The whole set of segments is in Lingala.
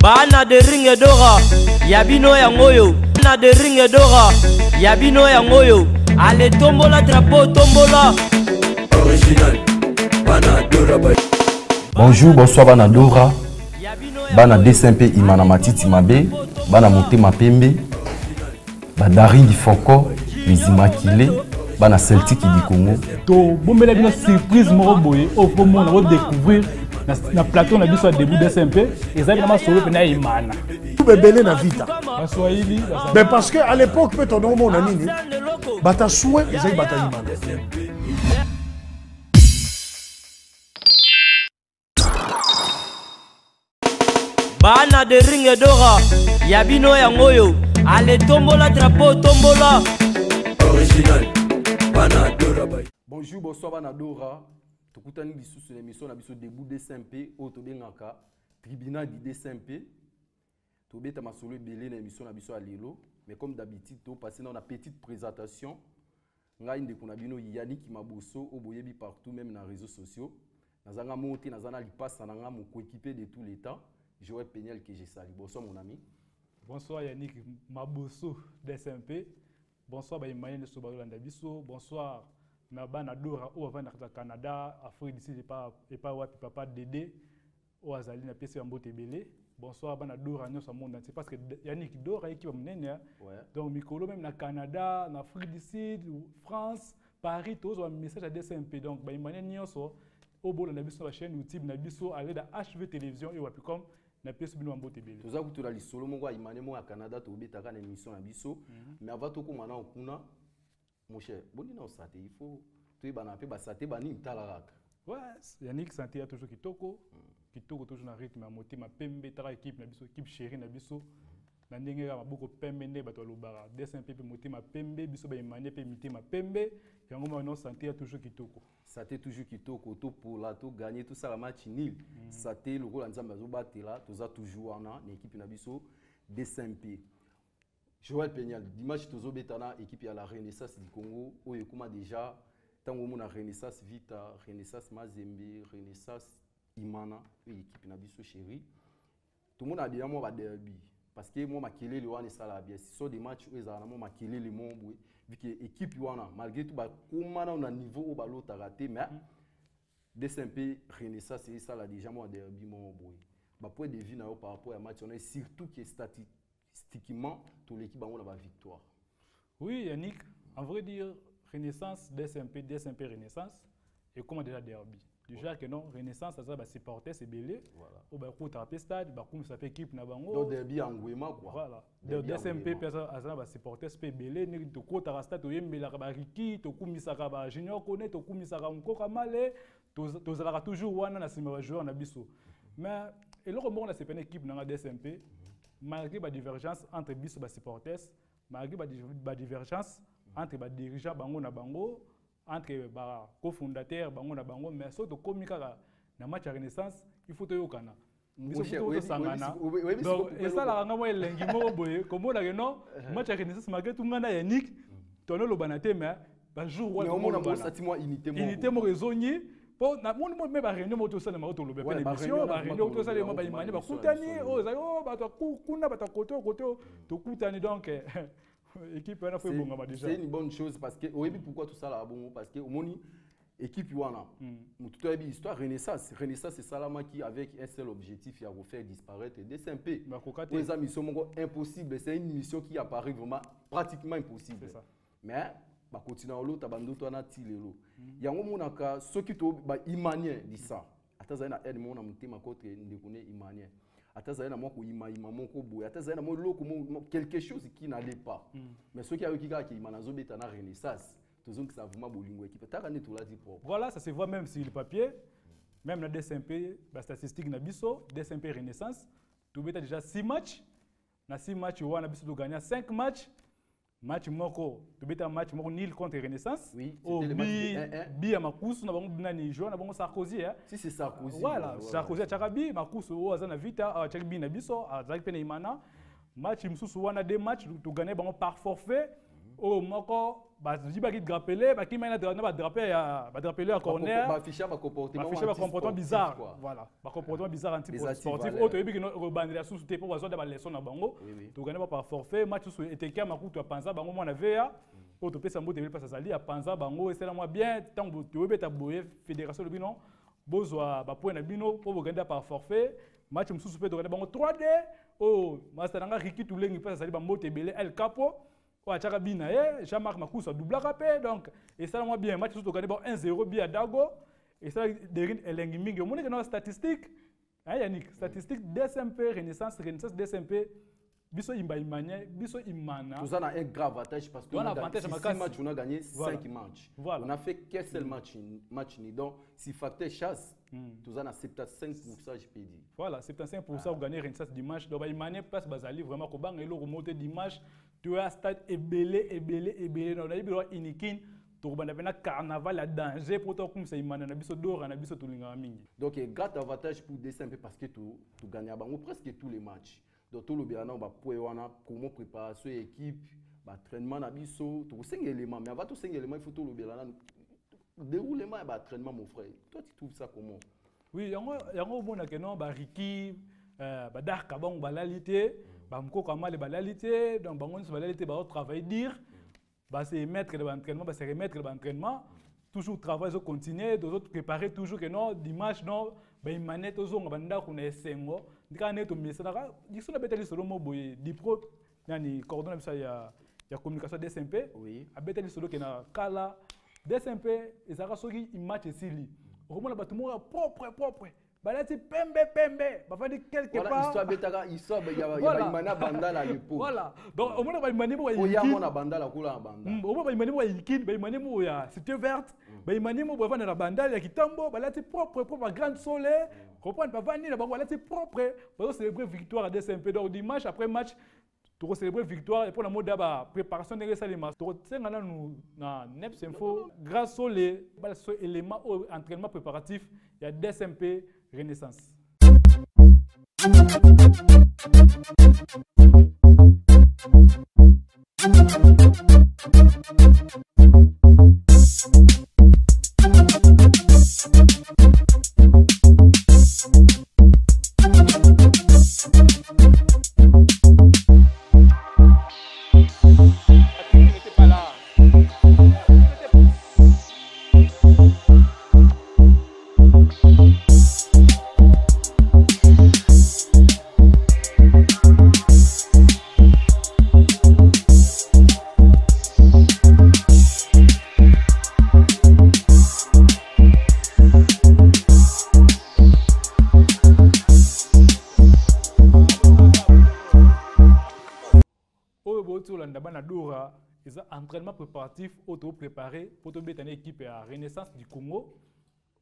Bana de ring dora, yabino ya ngoyo. Bana de ring dora, yabino ya ngoyo. Allez tombola drapeau tombola. Original, Bana Dora. Bonjour, bonsoir Bana Dora. Bana DSMP Imana Matiti Mabe, Bana Motema Pembe, Badari di Foko, les Immaculés, Bana Celtic du Congo. To bombela bino surprise moko boye au moment on va découvrir na plateau na biso début DSMP ezali na solo pena Imana. Bebele na vita. Baswahili Mais parce que à l'époque peut on nom na nini bata souhait ezali bata Imana. Bana de ring dora, yabino ya ngoyo. Allez tombola drapeau tombola. Original, Bana Dora. Bonjour, bonsoir Bana Dora. Tokutani biso sur l'émission na biso début DSMP au tobengaka tribunal du DSMP. Tobeta masolo belé na émission na biso à lelo, mais comme d'habitude to passer dans la petite présentation. Nga inde kuna bino Yannick Maboso oboyebi partout même dans les réseaux sociaux. Nazanga monter nazana lipasse nanga mo coéquipier de tous les temps. Joël Péniel que j'ai sali. Bonsoir mon ami. Bonsoir Yannick Maboso DSMP. Bonsoir Baïmayen de Sobarolanda Biso. Bonsoir Bana Dora au avant au Canada, Afrique d'ici et pas wapi papa Dédé au Azali na PC en beauté belé. Bonsoir Bana Dora nous sommes monde entier parce que Yannick Dora équipe menene. Donc Mikolo même na Canada, na Afrique d'ici, France, Paris tous un message à DSMP donc Baïmayen nyonso au bol na biso la chaîne YouTube na biso aller da HV télévision et wapi comme na pièce bino mbote belé. Toza kutula lisolo moko Imane mo à Canada to betaka na émission na biso mais avant to komana okuna mon cher boni na osate il faut tu bana pe basate bani talaraka. Ouais, Yannick santé a toujours kitoko toujours na rythme à motema pembe tara équipe na biso équipe chérie na biso na ndenge ya maboko pembe nde bato lobara DSMP pe motema pembe biso ba Imane pe mitema pembe yango mo non santé a toujours kitoko. Santé toujours kitoko to pour la to gagner tout ça la match nul. Santé le rôle nzamba zo batela toza toujours na équipe na biso DSMP. Joël Péniel dimanche tozo betana équipe ya la Renaissance du Congo oyo kuma déjà tango mona Renaissance Vita, Renaissance Mazembe, Renaissance Imana, équipe na biso chérie. Tout le monde a bien moi ba derby parce que moi makele le wana sala bien. Ce sont des matchs où ezana moi makele le mon boy vu que équipe wana malgré tout ba komana on a niveau au balo ta raté mais DSMP Renaissance c'est ça là déjà moi derby mon boy. Ba point de vue na par rapport à match on est surtout que statistiquement toute l'équipe a la victoire. Oui Yannick, en vrai dire Renaissance, DSMP Renaissance, et comment déjà derby. Déjà que non, Renaissance, ça va supporter, c'est belé. Au bas coup, tu stade, comme ça fait équipe na bango. Donc derby en Guéma quoi. Voilà. DSMP, ça va supporter, c'est belé. Ni tu côté à stade, tu yembe la bariki, tu kumisa kaba junior connaît, tu kumisa kaba encore malé, tu zala toujours wana na sima joueur na biso. Mais et le moment là c'est une équipe na DSMP, malgré la divergence entre biso ba supporters, malgré la divergence entre les dirigeants bango na bango, entre les cofondateurs bango na bango, mais surtout comme na match à Renaissance, il faut te yokana. Donc et ça la ngamo elengi moko boye, comme on a non match à Renaissance malgré tout ngana Yannick, tono lo banate mais ba jour wala on a sati moi unité mo rezoni po na mon me ba réunion mo to sala ma to lo be pe émission ba réunion to sala ba Imane ba kutani o za yo ba to kuna ba to koto to kutani donc équipe a fait bon déjà. C'est une bonne chose parce que oui pourquoi tout ça là bon parce que au moni équipe wana tout a histoire Renaissance c'est Salama qui avec un seul objectif il a refaire disparaître DSMP. Les amis sont impossible, c'est une mission qui apparaît vraiment pratiquement impossible. Mais ba continuer l'autre abando to na tilelo. Yango monaka ceux qui to ba Imanien dit ça. Ataza na aide mon amutema contre ndekone Imanien. Atazana moko ima moko boya atazana mo loko quelque chose qui n'allait pas mais ceux qui a qui manazo betana Renaissance tozongi ça vraiment bolingo équipe ta kana tout la dit propre. Voilà, ça se voit même sur le papier, même la DSMP la statistique na biso DSMP Renaissance tu beta déjà 6 matchs na 6 matchs on a biso de gagner 5 matchs. Match moko tu beta match moko nil contre Renaissance. Oui, c'était le match bi à Makusu na bango nani joueur na bango Sarkozy hein. Si c'est Sarkozy. Voilà, Sarkozy a Chakabi, Makusu o azana vita a Chakabi na biso a Zaki pena Imana. Match msusu wana 2 matchs tu gagner bango par forfait. oh moko bazi ba ki drapeler ba ki maina ba drapeler à corner ba afficher ba comportement bizarre voilà ba comportement bizarre anti sportif auto yebi que bandela sous te pour besoin de ba leçon na bango to gagner pas par forfait match sous était à makutu panza bango mona veya auto pesa mbote veut pas ça sali à panza bango et c'est là moi bien tant to yebeta boye fédération de bino bozwa ba point na bino pour gagner par forfait match mususu pe to gagner bango 3D oh master nanga Riki Tulengi pesa sali ba mbote belé El Capo Ouachaka bina Jean-Marc Makoussa double rapé donc et ça moi bien match surtout gagné 1-0 bien Dago et ça Derin Elengi mingi on est dans la statistique hein Yannick statistique DSMP Renaissance DSMP biso imbaimanya biso imana tout ça a un grave avantage parce que on a avantage match on a gagné 5 matchs on a fait qu'un seul match ni donc si facteur chasse tout ça a 75% je peux dire voilà 75% au gagner Renaissance dimanche donc imane place bazali vraiment ko banga elo remonter dimanche tu as stade ebelé non na biro inikin to banda bena carnaval à danger pour toi comme ça imana na biso dora na biso tulinga mingi donc grand avantage pour DSMP parce que tu gagnes bango presque tous les matchs donc tout le bien on va wana comment préparation équipe entraînement na biso to 5 éléments mais avant tout 5 éléments il faut tout le bien déroulement et entraînement mon frère toi tu trouves ça comment oui yango bona que non ba Riki ba darka bango balalité ba mkoka male balalité donc bango nso balalité ba travailler dire ba se mettre de l'entraînement ba se remettre de l'entraînement toujours travail zo continuer deux autres préparer toujours que non dimanche non ba imane to zo ngabanda kuna esengo ndika neto mesana diso na betali solo mo boye dipro nani coordonner ça ya communication DSMP oui a betali solo que na kala DSMP ezaka soki match esili romona batu mo propre balati pembe bafandi quelque part histoire ya imana bandala à l'époque voilà donc au moins ba imani mo ya mona bandala kula bandala au moins ba imani mo yikin ba imani mo ya cité verte ba imani mo ba vanda na bandala ya kitambo balati propre grande soleil comprendre ba vandi na bango balati propre ba célébrer victoire à DSMP donc dimanche après match to célébrer victoire et pour la mode ba préparation de salima to senga na nous na Neps Info grâce au les éléments entraînement préparatif il y a DSMP Renaissance. Les entraînements préparatifs auto préparé pour te mettre une équipe à Renaissance du Congo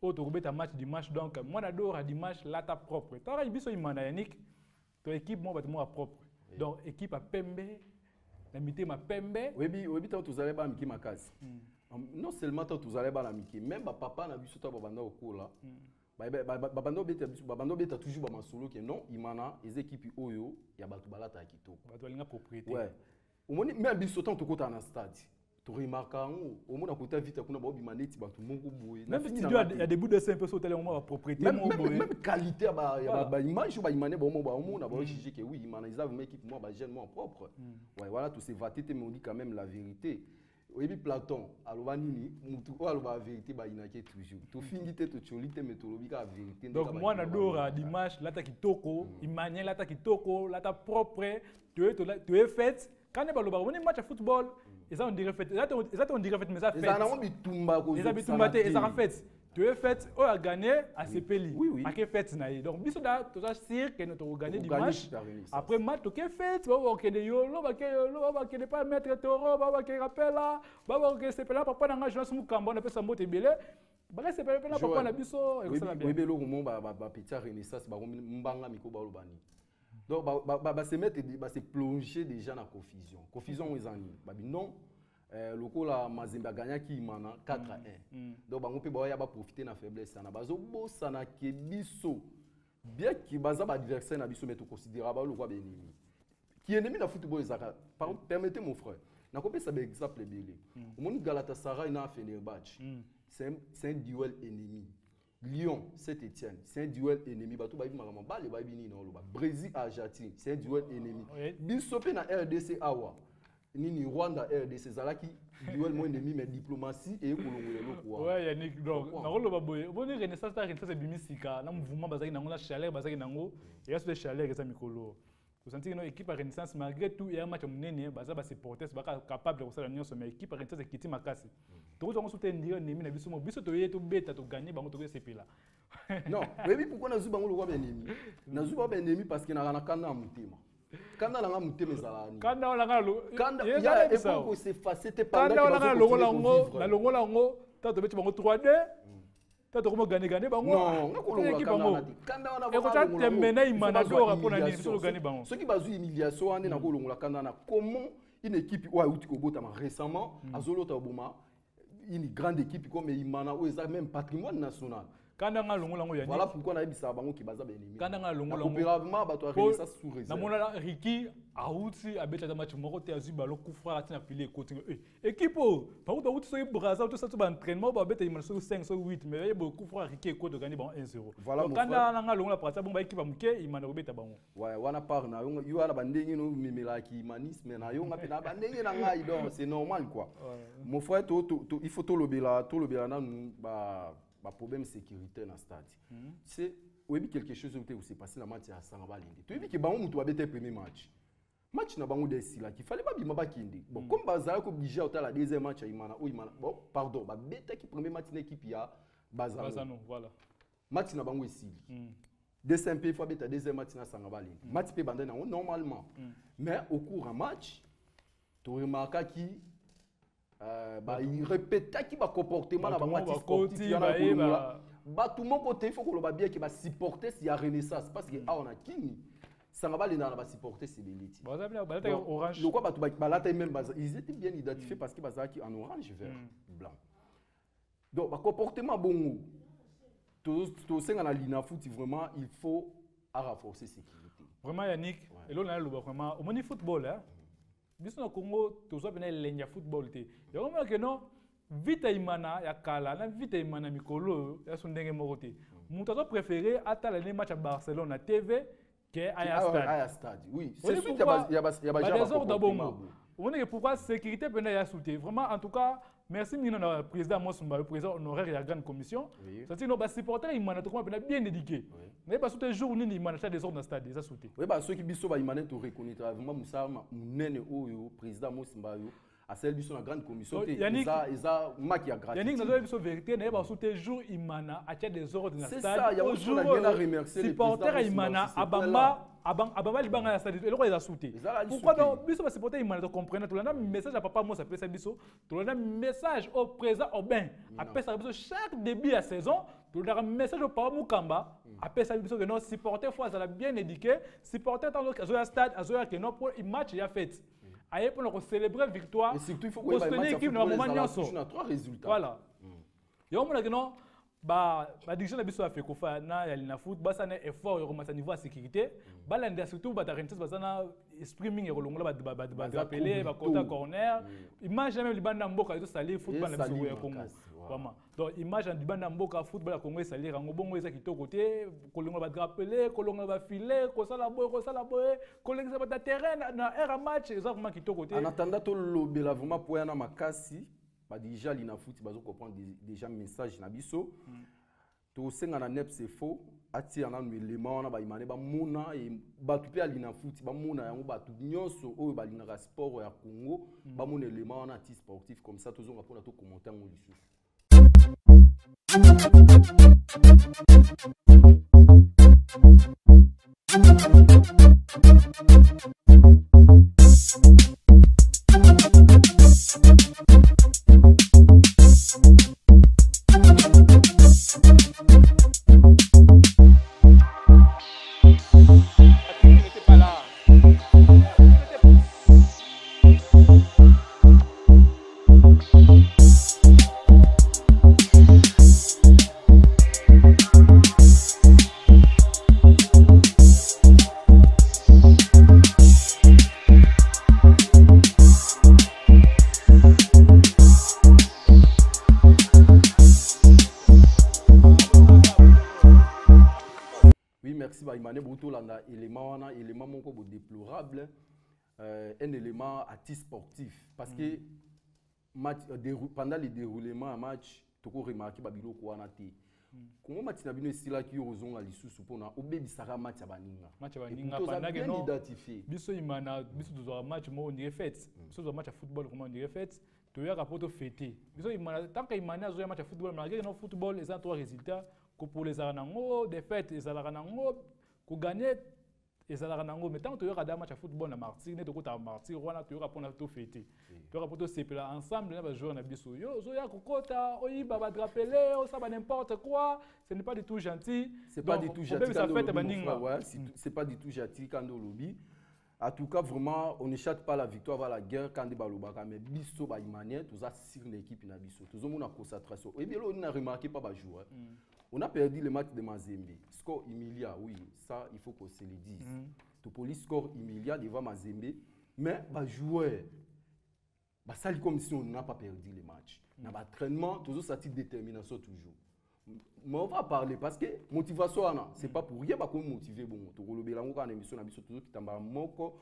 auto mettre un match dimanche donc moi j'adore à dimanche là ta propre toi biso imana Yannick ton équipe moi bâtiment propre donc équipe à Pembe la mité ma Pembe oui tant tous allez ba miki makasi non seulement tant tous allez ba la miki même papa na biso ta banda au cours là babando beta toujours ba masolo que non imana les équipes oyo ya batu balata kitoko batu linga propriété ouais au moins même biso tant to kota na stade to remarquer au moins kota vite kuna ba obimandeti batu moko boye même si il y a des bouts de simple so tellement ba propriété même qualité ba image ba imane ba mo na ba juger que oui imana ils avaient une équipe moi ba jeune moi propre ouais voilà tout c'est vaté mais on dit quand même la vérité. Oui, Platon, alors nini, mutu la vérité ba inake toujours. To fingi te to cholite mais to lobika la vérité. Donc moi n'adore dimanche là ta kitoko, imanye là ta kitoko, là ta propre, tu es fait. Quand on va on match à football, et ça on dirait fait. Ça on dirait fait mais ça fait. Ça na bitumba ko. Ça bitumba te, ça fait. Tu es fait, on a gagné à Sepeli. Oui. À quel fait na. Donc biso da to ça sûr que nous gagné dimanche. Après match to quel fait, on va que yo, va que pas mettre toro, va que rappel là, va que Sepeli papa na ngajona sumu kamba on appelle ça mbote belé. Ba Sepeli na papa na biso et ça va bien. Oui, belo mo ba petit Renaissance ba mbanga miko ba lobani. Donc se mettre se plonger déjà dans confusion. Confusion aux amis. Non. Le coup la Mazembe gagné qui mana 4-1. Donc bango pe ba ya ba profiter na faiblesse na bazo bossa na ke biso. Bien ki baza ba adversaire na biso mais to considérable le quoi ennemi. Qui ennemi na football ezaka. Permettez mon frère. nakopesa ba exemple belé omoni Galatasaray na Fenerbahçe c'est un duel ennemi. Lyon, Saint-Etienne, c'est un duel ennemi. Bato ba bimaka mabale ba bini na oloba. Brésil Argentine, c'est un duel ennemi. Bisope na RDC awa. Nini Rwanda RDC zalaki duel mo ennemi mais diplomatie et kolongole lokwa. Ouais, Yannick donc na oloba boye. Boni Renaissance bimisika na mouvement bazaki nango na chaleur bazaki nango. Et ce chaleur eza mikolo. Vous sentez que notre équipe à Renaissance, malgré tout, il y a un match monnaie, baza ba supporter, c'est pas capable de faire la union, mais l'équipe à Renaissance est quittée makasi. Tout le monde soutenir ennemi na biso mo biso to yeto beta to gagner bango to ke sepela. Non, mais pourquoi na zuba ngolo kwa ennemi? Na zuba ba ennemi parce que na kana kana mutema. Kana la mutema ezalani. Kana la lo. Kana ya et pour se effacer te pendant que kana longola ngo, na longola ngo, ta to beti bango 3-2. Tato comment gagner bango non équipe bango kanda wana ba ko temena imana do rapona ni biso gagner bango ceux qui bazu humiliation ane na kolongola kanda na comment une équipe wa uti ko botama récemment azolota boma une grande équipe comme imana ou ça même patrimoine national kanda nga longola ngo ya voilà pourquoi na ebisa bango ki baza benemi kanda nga longola ngo opérativement bato a ça sous réserve na mona Ricky auti abeta da match moko te azuba lo kufra atina pile côté équipe ba uti so Brazza tout ça tout ba entraînement ba beta imana so 5 so 8 mais yebo kufra Ricky ko de gagner bon 1-0 voilà kanda nga longola partir bon ba équipe amuke imana obeta bango ouais wana part na yo wana bandenge no mimela ki humanisme na yo ngapi na bandenge na ngai donc c'est normal quoi mon frère il faut to lobela na ba problème sécurité dans stade. C'est oui quelque chose qui s'est passé dans match à Sangabalinde. Tu vois que bango mutu abete premier match. Match na bango desi là qu'il fallait pas bima ba kinde. Bon comme bazala ko obligé à la deuxième match à Imana ou Imana. Bon pardon, ba beta qui premier match l'équipe ya Bazano voilà. Match na bango esili. Deuxième fois faut beta deuxième match na Sangabalinde. Match pe bandana normalement. Mais au cours un match tu remarques qui il répétait qui va comportement na bango sportif ba tout mon côté il faut que le babia qui va supporter si a Renaissance parce que on a kini ça va aller dans la supporter c'est l'élite orange le quoi ba là même ils étaient bien identifiés parce que bazaki qui en orange vert blanc donc ba comportement bon tout ça dans la ligne foot vraiment il faut renforcer sécurité vraiment Yannick et là le vraiment au moni football hein biso na Congo tozo bena lenya football te yo mo ke no vita imana ya kala na vita imana mikolo ya sondenge moko te mutu azo préférer atala les matchs à Barcelone na TV que à stade oui c'est sûr il y a des ordres d'abonnement on est pourquoi sécurité bena ya souté vraiment en tout cas merci mino na président Mosumba le président honoraire de la grande commission ça dit no ba supporter imana to comment bien éduqué mais pas souté jour ni imana ça des ordres dans stade ça souté oui bah ceux qui biso ba imana to reconnaître vraiment Moussa munene oyo président Mosumba yo à celle biso na grande commission eza maki ya gratuit Yannick nazo biso vérité na ba souté jour imana a des ordres dans stade c'est ça il y a aussi la bien à remercier les supporter imana abamba libanga ya stade eloko eza souté pourquoi donc biso ba supporter imana to comprendre tout le message à papa moi ça peut ça biso tout le message au président Aubin après ça biso chaque début de saison tout le message au papa Mukamba après ça biso que non supporter fois ça bien éduqué supporter dans le stade azoya que non pour match ya fait aye pour célébrer victoire et surtout il faut que soutenir l'équipe dans moment nyonso on a 3 résultats voilà yo mona que non ba division na biso ya fekofa na ya lina foot ba ça na effort yo commencer niveau de sécurité ba landa surtout ba Renaissance ba na streaming yo longola ba rappeler ba kota corner image même libanda mboka yo salir football na biso ya Congo vraiment donc image en libanda mboka football ya Congo salir ngo bongo eza kitoko te kolongola ba rappeler kolongola ba filer ko sala boy kolengisa ba terrain na era match eza vraiment kitoko te en attendant to lobela vraiment pour yana makasi ba déjà lina foot bazo comprendre déjà message na biso to senga na nep c'est faux ati na élément na ba imane ba mona et ba tupe alina foot ba mona yango ba tout nyonso oyo ba lina sport ya Congo ba mona élément na ati sportif comme ça tozonga pona to commenter ngo lisusu merci Baïmane Boutolanda, élément mon ko déplorable, un élément artiste sportif parce que pendant les déroulements à match, tu as remarqué Babilo Kouanati. Comment Matina Bino est là qui ozonga lisusu pona obebi saka match baninga. Match baninga pendant que non identifié. Biso imana biso dozo match mo on dirait fête. Biso dozo match à football comment on dirait fête. Tu as rapport au fêter. Biso imana tant que imana zo match à football malgré non football les trois résultats que pour les aranango des fêtes les aranango ko gagner et ça la mais tant que tu as match à football na Martinique tu as Martinique wana tu as pour tout fêter tu as pour tout c'est là ensemble na jouer na biso yo zo ya kokota oyiba ba drapeler ça va n'importe quoi ce n'est pas du tout gentil c'est pas du tout gentil ça fait baninga ouais c'est pas du tout gentil quand on lobby en tout cas vraiment on n'échappe pas la victoire vers la guerre quand des balobaka mais biso ba imanier tout ça sur l'équipe na biso tout monde na concentration et bien là on a remarqué pas ba joueur. On a perdu le match de Mazembe. Score Emilia, oui, ça il faut qu'on se le dise. Topoli score Emilia devant Mazembe, mais bah joueur, bah ça comme si on n'a pas perdu le match. Dans l'entraînement, toujours ça petite détermination toujours. Mais on va parler parce que motivation c'est pas pour rien, bah qu'on motiver bon. Tokolobe là on a une émission na biso toujours qui tamba moko.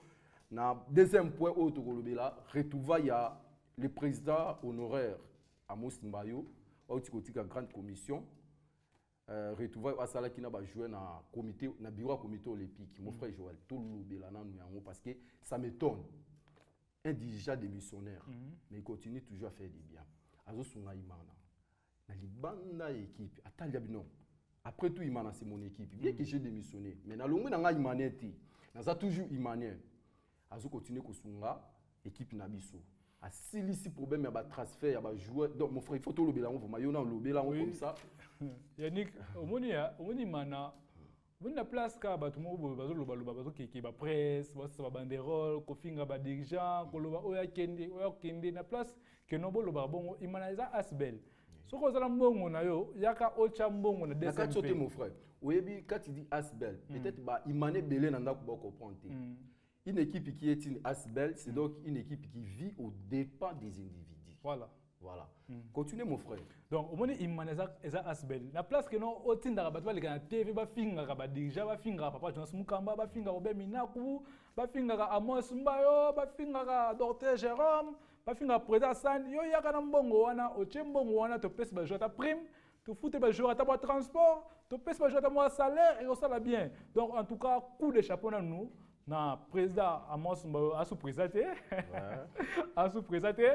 Na deuxième point au Tokolobe là, retrouva il y a le président honoraire Amos Mbayo, au Tikotika grande commission. Retrouver à Sala qui n'a pas joué dans comité na bureau comité olympique mon frère Joël tout le là parce que ça m'étonne un dirigeant démissionnaire mais il continue toujours à faire du bien azo sunga imana na libanda équipe atali bino après tout imana c'est mon équipe bien que j'ai démissionné mais na longue na imaneti na ça toujours imanien azo continue ko sunga équipe na biso a si problème ya ba transfert ya ba joueur donc mon frère il faut tout le là on va maillot na lobé là comme ça. Yannick, omoni mana, omoni na place ka ba tout monde bazo loba ki ba presse, ba banderole, ko finga ba dirigeant, ko loba oya kende na place que no bo loba bongo imana za asbel. Soko zala mbongo na yo, yaka ocha mbongo na DSMP. Nakati ote mon frère. Oyebi quand tu dis asbel, peut-être ba imane belé na ndako ba comprendre. Une équipe qui est une asbel, c'est donc une équipe qui vit aux dépens des individus. Voilà. Continue mon frère. Donc, au moins, il m'a dit asbel. La place que nous au tin d'arabatwa les gars TV ba finga ba déjà ba finga papa Jonas Mukamba ba finga Robert Minaku ba finga Amos Mbayo ba finga Docteur Jérôme ba finga président San yo yaka na mbongo wana o chembongo wana to pèse ba jota prime to foute ba jour ta transport to pèse ba jota moi salaire et ça va bien. Donc en tout cas coup de chapeau na nous. Na président Amos Mbayo a sous-présenté. A sous-présenté.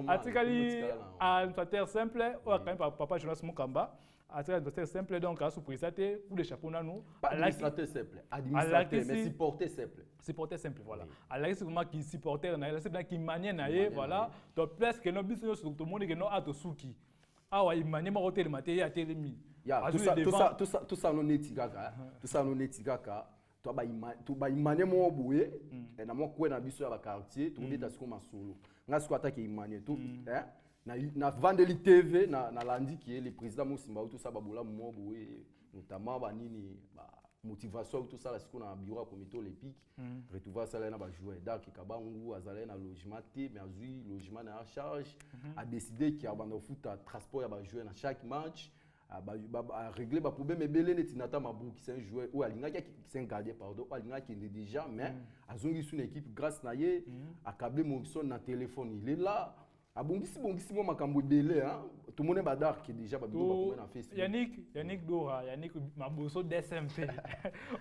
Atikali à une terre simple. Papa Jonas Mukamba. À une terre simple donc a sous-présenté pour les chapeaux nous. Administrateur simple. Administrateur mais supporter simple. Supporter simple voilà. Alors c'est comment qui supporter na c'est bien qui manier na voilà. Donc presque no business tout le monde que no ato suki. Ah ouais manier ma hôtel maté ya telemi. Tout ça non etikaka. Tout ça non etikaka. Tu vas imaginer mon boué et na moi quoi na biso ya ba quartier tu beta siko masolo nga siko attaque imaginer tout na Vandeli TV na Landi qui est le président Mosimba tout ça babola mo boué notamment ba nini ba motivation tout ça la siko na bureau comité olympique retrouver ça là na ba joueur donc kabangu azala na logement té mais azui logement na charge a décidé qu'il y a ba foot transport ya ba joueur na chaque match à régler les problèmes mais belé netinata mabou qui c'est un joueur ou alinga qui c'est un gardien pardon alinga qui est déjà mais azongi sur une équipe grâce na ye accabler mon son na téléphone il est là abongisi mo makambo belé hein tout le monde badar qui déjà ba bido na Facebook Yannick Dora Yannick maboso DSMP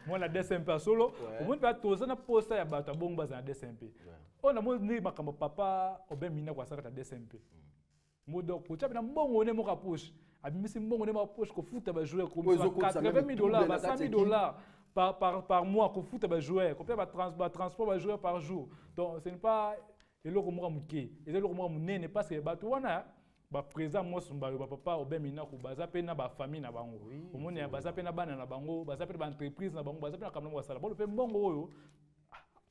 moi la DSMP solo au monde pas toza na poster ya bato bongo za DSMP on a mo ni makambo papa obemina kwa saka ta DSMP modo ko tsabe na mbongo ne mo ka push abimisi mbongo ne ma poche ko foot ba jouer comme $80,000 ba $100,000 par mois ko foot ba jouer ko pa transport ba jouer par jour donc ce n'est pas eloko mo muke eloko mo munene parce que ba to wana ba président mo sumba ba papa obemina ko baza pe na ba famille na bango omoni ya baza pe na bana na bango baza pe ba entreprise na bango baza pe na kamna wasala bo pe mbongo oyo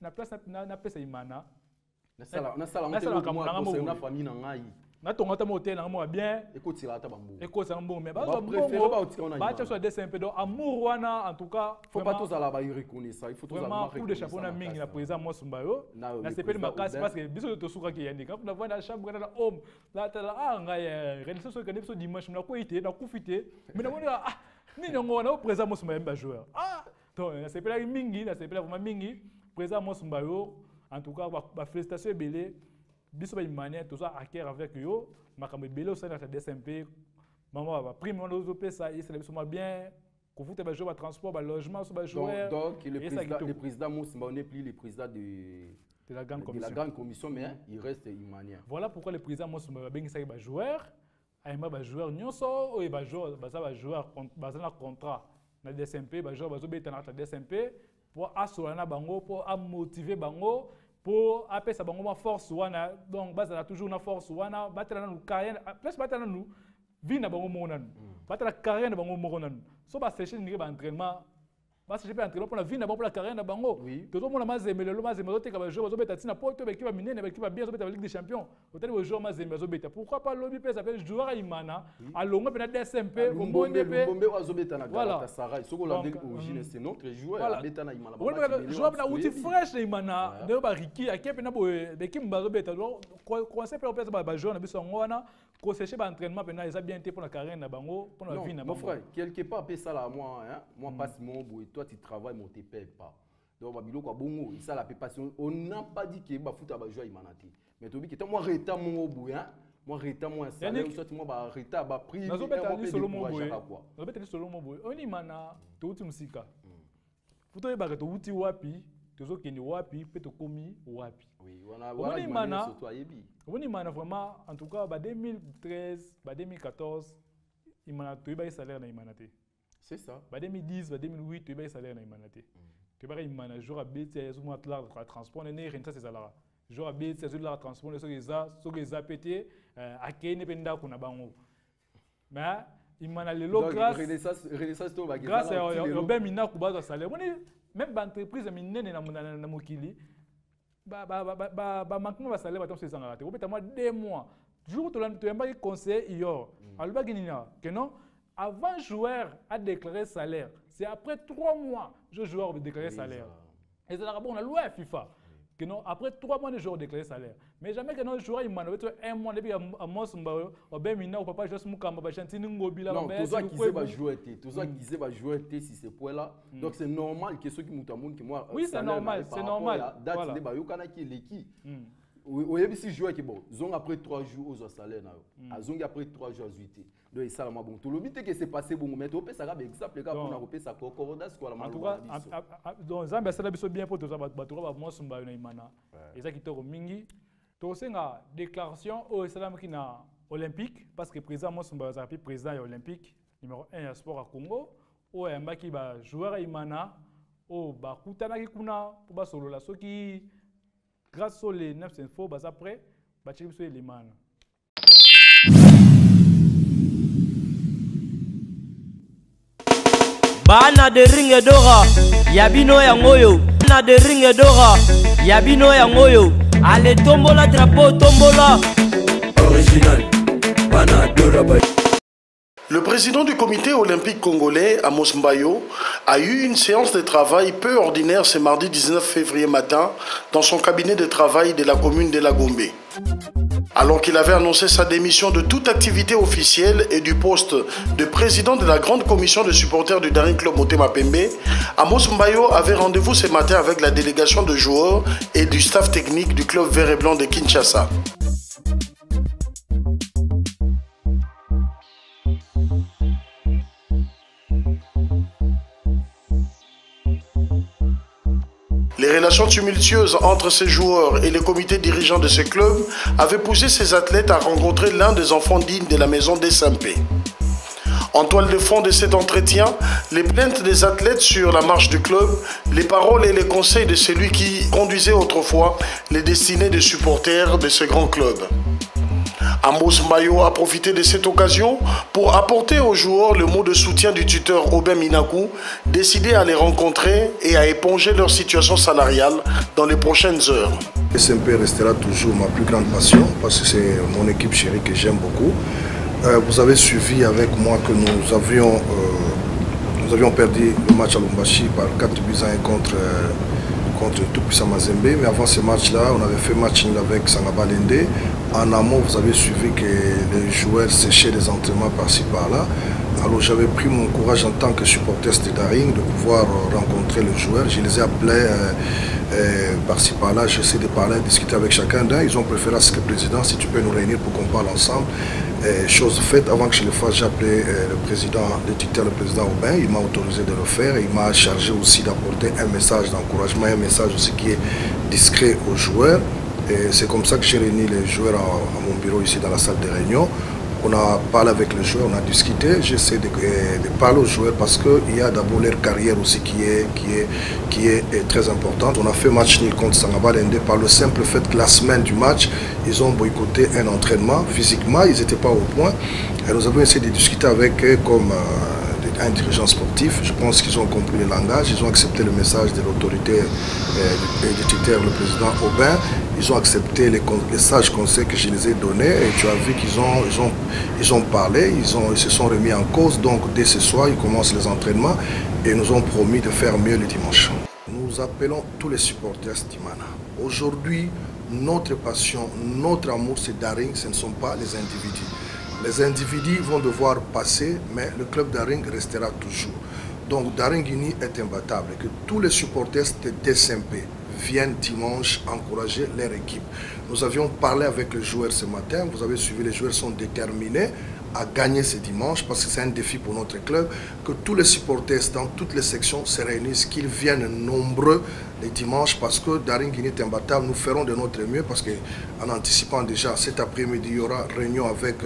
na place na pesa imana na sala na famille na ngai na tonga ta motel na mo bien ekotila ta bambo ekotila mbongo mais ba mbongo ba tcha so DSMP donc amour wana en tout cas faut pas tous ala ba reconnaître il faut tous vraiment pour de chapeau na mingi na président Mosumba yo na sepeli makasi parce que biso to suka ki yandika na vana chambre na homme la ta la nga ya relation so que biso dimanche na ko ité na kufité mais na mona Ni on a présent moi Sumba joueur. Ah, donc c'est pas mingi, c'est pas vraiment mingi. Présent moi Sumba en tout cas ba félicitations belé. Biso ba manière tout ça à cœur avec yo, makambe belé au sein de la DSMP. Maman va prime on OP ça, il c'est bien. Qu'on fout ba joueur, ba transport, ba logement, ba joueur. Donc le président Moussamba on n'est plus le président de la grande commission, mais il reste une manière. Voilà pourquoi le président Moussamba ben ça ba joueur. Aima ba joueur nyonso o ba joueur ba joueur ba na contrat na DSMP ba joueur ba zo beta na DSMP pour assurana bango pour motiver bango pour appeler sa bango ma force wana donc ba za toujours na force wana batela na carrière plus batela na vie na bango monanu batela carrière na bango monanu so ba sécher ni ba entraînement parce que j'ai pas entraîné pour la vie d'abord pour la carrière d'Abango. Tout le monde a mazemelo, le mazemelo t'es comme joueur, mazobeta tina poto, mais qui va miner, mais qui va bien zobeta la Ligue des Champions. Autant le joueur mazemelo zobeta. Pourquoi pas l'obi pèse avec joueur à Imana, à longue pena DSMP, au bon épée. Bombe wa zobeta na Galatasaray. Ce qu'on l'a dit origine c'est notre joueur. La beta na Imana. Voilà, joueur na outil fresh na Imana. De ba Riki, à qui pena bo de qui mbazobeta. Commencer par pèse ba joueur na biso ngwana. Ko sécher ba entraînement pena ils a bien été pour la carrière d'Abango, pour la vie d'Abango. Mon frère, quelque part paye ça là moi hein. Moi passe mon bout. Toi tu travailles mais on ne te paye pas. Donc babilo quoi bongo, ça la passion. On n'a pas dit que ba foot ba jouer Imanati. Mais tu dis que moi reta mon bout hein. Moi reta moi salaire ou soit moi ba reta ba prix. Nazo beta ni solo mon bout. Nazo beta ni solo mon bout. On Imana to uti musika. Futo e ba to uti wapi, tozo keni wapi, pe to komi wapi. Oui, on Imana surtout ayebi. On Imana vraiment en tout cas ba 2013, ba 2014 Imana to ba salaire na Imanati. C'est ça. En 2010, en 2008, tu as eu un salaire dans l'humanité. Tu as eu un manager à BT, tu as eu un transport, tu as eu un transport, tu as eu un transport, tu as eu un pété, à qui ne peut pas mais il m'a dit grâce à Mina Kuba de salaire. Même l'entreprise a mis na mokili. Manquement de salaire, tu as moi 2 mois. Jour où tu as un conseil, que non. Avant joueur a déclaré salaire, c'est après 3 mois que le joueur a déclaré salaire. Et c'est là qu'on a loué FIFA. Que non, après 3 mois, le joueur a déclaré salaire. Mais jamais que non, le joueur il m'a dit 1 mois depuis à Mosumba, au Bemina, au papa juste Mukamba, Chantini Ngobila. Non, tout ça qui sait va jouer, tout ça qui sait va jouer si c'est pour là. Donc c'est normal que ceux qui m'ont que moi. Oui, c'est normal, c'est normal. Date de Bayokana qui est l'équipe. Oui, si joueur qui bon, zong après 3 jours aux salaire na. Zong après 3 jours à donc ça la bon. Tout le but que c'est passé bon mais tu peux ça garder exemple quand on a repé ça cordas quoi la en tout cas donc Zambia ça biso bien pour tout ça bato ba moi Sumba na Imana. Et ça qui to mingi to senga déclaration au salam qui na olympique parce que président moi Sumba za président olympique numéro 1 à sport à Congo au mbaki ba joueur à Imana au ba kutana ki kuna pour ba solo la soki grâce aux les 9 infos bas après ba tchiki biso les man. Bana de ringe dora, yabino ya ngoyo. Bana de ringe dora, yabino ya ngoyo. Allez tombola drapeau, tombola. Original, Bana Doraba. Le président du comité olympique congolais, Amos Mbayo, a eu une séance de travail peu ordinaire ce mardi 19 février matin dans son cabinet de travail de la commune de La Gombe. Alors qu'il avait annoncé sa démission de toute activité officielle et du poste de président de la grande commission de supporters du Daring Club Motema Pembe, Amos Mbayo avait rendez-vous ce matin avec la délégation de joueurs et du staff technique du club vert et blanc de Kinshasa. Les relations tumultueuses entre ces joueurs et les comités dirigeants de ce club avaient poussé ces athlètes à rencontrer l'un des enfants dignes de la maison des Sampé. En toile de fond de cet entretien, les plaintes des athlètes sur la marche du club, les paroles et les conseils de celui qui conduisait autrefois les destinées des supporters de ce grand club. Amos Mbayo a profité de cette occasion pour apporter aux joueurs le mot de soutien du tuteur Aubin Minakou, décidé à les rencontrer et à éponger leur situation salariale dans les prochaines heures. SMP restera toujours ma plus grande passion parce que c'est mon équipe chérie que j'aime beaucoup. Vous avez suivi avec moi que nous avions perdu le match à Lubumbashi par 4 buts à 1 contre Tout-Puissant Mazembe. Mais avant ce match-là, on avait fait match avec Sangaba Lende. En amont, vous avez suivi que les joueurs séchaient des entraînements par-ci par-là. Alors j'avais pris mon courage en tant que supporter de Daring de pouvoir rencontrer les joueurs. Je les ai appelés par-ci par-là, j'essaie de parler, discuter avec chacun d'eux. Ils ont préféré à ce que le président, si tu peux nous réunir pour qu'on parle ensemble. Chose faite, avant que je le fasse, j'ai appelé le président, le tuteur, le président Aubin. Il m'a autorisé de le faire. Il m'a chargé aussi d'apporter un message d'encouragement, un message aussi qui est discret aux joueurs. Et c'est comme ça que j'ai réuni les joueurs à mon bureau ici dans la salle de réunion. On a parlé avec les joueurs, on a discuté. J'essaie de parler aux joueurs parce qu'il y a d'abord leur carrière aussi qui est très importante. On a fait match nul contre Sangaba Dende par le simple fait que la semaine du match, ils ont boycotté un entraînement. Physiquement, ils n'étaient pas au point. Et nous avons essayé de discuter avec eux comme un dirigeant sportif. Je pense qu'ils ont compris le langage, ils ont accepté le message de l'autorité du tuteur, le président Aubin. Ils ont accepté les sages conseils que je les ai donnés et tu as vu qu'ils ont parlé, ils se sont remis en cause. Donc dès ce soir, ils commencent les entraînements et nous ont promis de faire mieux le dimanche. Nous appelons tous les supporters d'Imana. Aujourd'hui, notre passion, notre amour, c'est Daring, ce ne sont pas les individus. Les individus vont devoir passer, mais le club Daring restera toujours. Donc Daring Uni est imbattable. Que tous les supporters de DSMP viennent dimanche encourager leur équipe. Nous avions parlé avec les joueurs ce matin. Vous avez suivi, les joueurs sont déterminés à gagner ce dimanche parce que c'est un défi pour notre club. Que tous les supporters dans toutes les sections se réunissent, qu'ils viennent nombreux les dimanches parce que Daring Uni est imbattable. Nous ferons de notre mieux parce qu'en anticipant déjà cet après-midi, il y aura réunion avec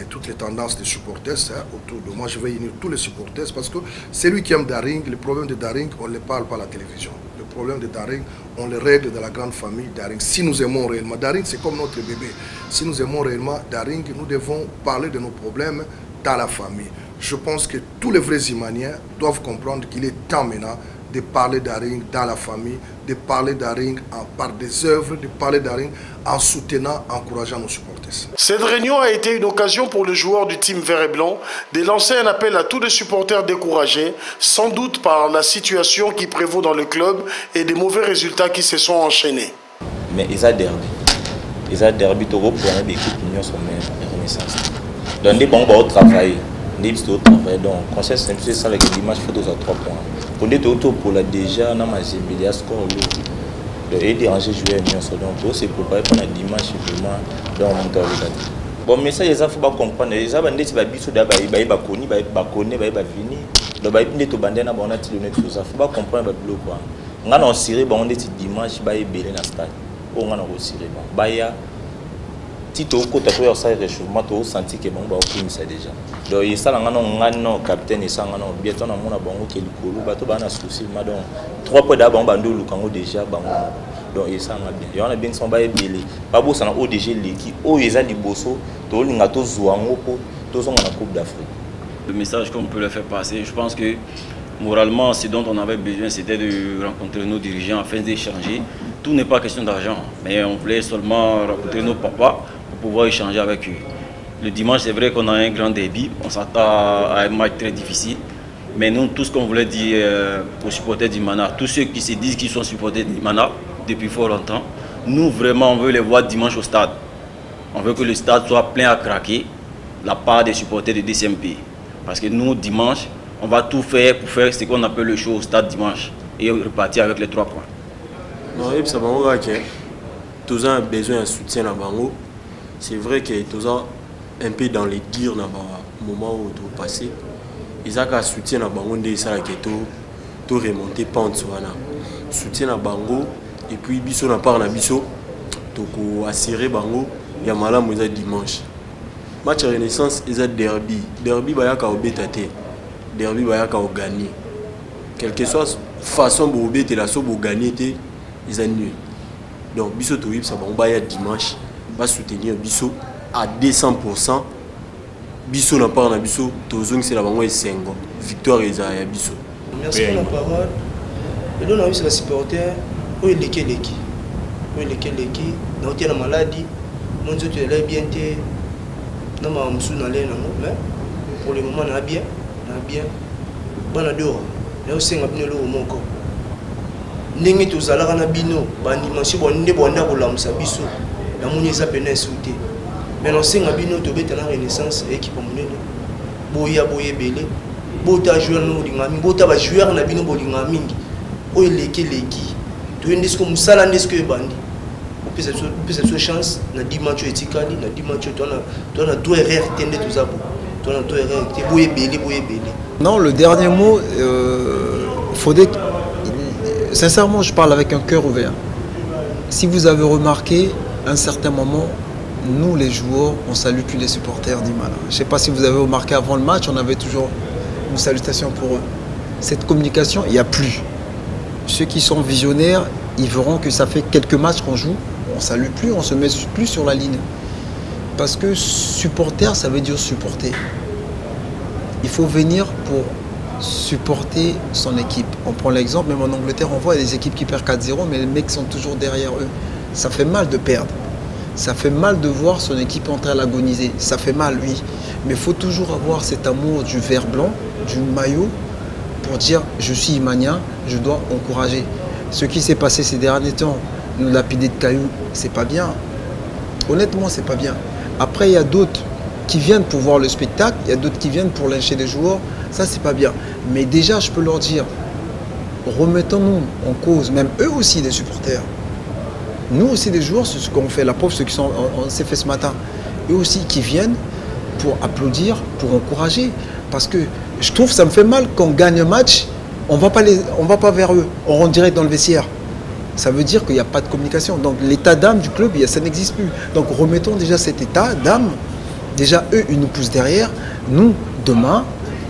toutes les tendances des supporters autour de moi. Je vais unir tous les supporters parce que c'est lui qui aime Daring. Le problème de Daring, on ne le parle pas à la télévision. Le problème de Daring, on le règle de la grande famille Daring. Si nous aimons réellement Daring, c'est comme notre bébé. Si nous aimons réellement Daring, nous devons parler de nos problèmes dans la famille. Je pense que tous les vrais Imaniens doivent comprendre qu'il est temps maintenant de parler Daring dans la famille, de parler Daring par des œuvres, de parler Daring en soutenant, encourageant nos supporters. Cette réunion a été une occasion pour les joueurs du team vert et blanc de lancer un appel à tous les supporters découragés, sans doute par la situation qui prévaut dans le club et des mauvais résultats qui se sont enchaînés. Mais ils ont derby. Ils ont derby pour l'équipe Union sur la Renaissance. Donc, ils vont travailler. Donc, conscience, c'est ça avec le dimanche, il faut 3 points. Pour les autos, pour la déjà, on a un score lourd. Et déranger jouer Union sur donc, c'est pour préparer pour le dimanche, vraiment, dans mon temps. Bon, mais ça, il faut pas comprendre. Les gens qui sont habitués à venir, donc, il faut pas comprendre le bloc. On a tiré, on est dimanche, on est belé dans le stade. On a tiré. Si tu as ça réchauffement, tu as senti que bon ça déjà. Donc il ça ngano capitaine et ça ngano bientôt na mona bango ke likolo bato bana souci ma donc 3 points d'abord bando lukango déjà bango. Donc il ça nga bien. On a bien son ba ebele. Ba bo sana ODG leki o eza liboso to linga to zuango po to zonga na Coupe d'Afrique. Le message qu'on peut leur faire passer, je pense que moralement, ce dont on avait besoin, c'était de rencontrer nos dirigeants afin d'échanger. Tout n'est pas question d'argent, mais on voulait seulement rencontrer nos papas pour pouvoir échanger avec eux. Le dimanche, c'est vrai qu'on a un grand débit, on s'attend à un match très difficile. Mais nous, tout ce qu'on voulait dire aux supporters d'Imana, tous ceux qui se disent qu'ils sont supporters d'Imana depuis fort longtemps, nous vraiment, on veut les voir dimanche au stade. On veut que le stade soit plein à craquer de la part des supporters de DSMP. Parce que nous, dimanche, on va tout faire pour faire ce qu'on appelle le show au stade dimanche et repartir avec les 3 points. Non, et puis ça va tous ont besoin de soutien à Bango. C'est vrai que tous ont un peu dans les dires dans le moment où tu es passé. Ils ont un soutien à Bango, ils ont remonté pente. Soutien à Bango, et puis biso na part na biso, tu as assuré Bango, il y a malam dimanche. Match à Renaissance, ils ont derby. Derby, il y a un bétaté. Derby, il y a un gagné. Quelle que soit la façon de béter la sauce pour gagner, ils ont nul. Donc, biso to ça va dimanche, va soutenir biso à 200%. Biso n'a pas na biso, tozong c'est la bango et 5 victoire et ya biso. Merci pour la parole. Et donc on a vu les supporters, où il est qui, dans la maladie, mon Dieu tu es bien té, non ma msou na le mais pour le moment on a bien, bana dehors, là aussi on a bien le moko. Ndenge tozalaka na bino bandimasi bonde bonda kolamsa biso na moni eza pena insulté mais non senga bino tobeta na Renaissance équipe monene boya belé bota joueur no linga mingi bota ba joueur na bino bolinga mingi o leki to indi ko musala ndesko ebandi opesa so chance na 10 matchs etikali na 10 matchs to na to erreur tende to zabo to na to erreur te boye belé. Non, le dernier mot faudrait sincèrement, je parle avec un cœur ouvert. Si vous avez remarqué, à un certain moment, nous les joueurs, on salue plus les supporters d'Imala. Je ne sais pas si vous avez remarqué avant le match, on avait toujours une salutation pour eux. Cette communication, il n'y a plus. Ceux qui sont visionnaires, ils verront que ça fait quelques matchs qu'on joue, on ne salue plus, on ne se met plus sur la ligne. Parce que supporter, ça veut dire supporter. Il faut venir pour supporter son équipe. On prend l'exemple, même en Angleterre, on voit des équipes qui perdent 4-0, mais les mecs sont toujours derrière eux. Ça fait mal de perdre. Ça fait mal de voir son équipe en train d'agoniser. Ça fait mal, oui. Mais il faut toujours avoir cet amour du vert blanc, du maillot, pour dire je suis Imania, je dois encourager. Ce qui s'est passé ces derniers temps, nous lapider de cailloux, c'est pas bien. Honnêtement, c'est pas bien. Après, il y a d'autres qui viennent pour voir le spectacle, il y a d'autres qui viennent pour lyncher des joueurs. Ça, c'est pas bien. Mais déjà, je peux leur dire, remettons-nous en cause, même eux aussi, les supporters. Nous aussi, les joueurs, c'est ce qu'on fait. La pauvre, ceux qui sont, on s'est fait ce matin. Eux aussi, qui viennent pour applaudir, pour encourager. Parce que je trouve que ça me fait mal quand on gagne un match, on va pas vers eux. On rentre direct dans le vestiaire. Ça veut dire qu'il n'y a pas de communication. Donc l'état d'âme du club, ça n'existe plus. Donc remettons déjà cet état d'âme. Déjà, eux, ils nous poussent derrière. Nous, demain,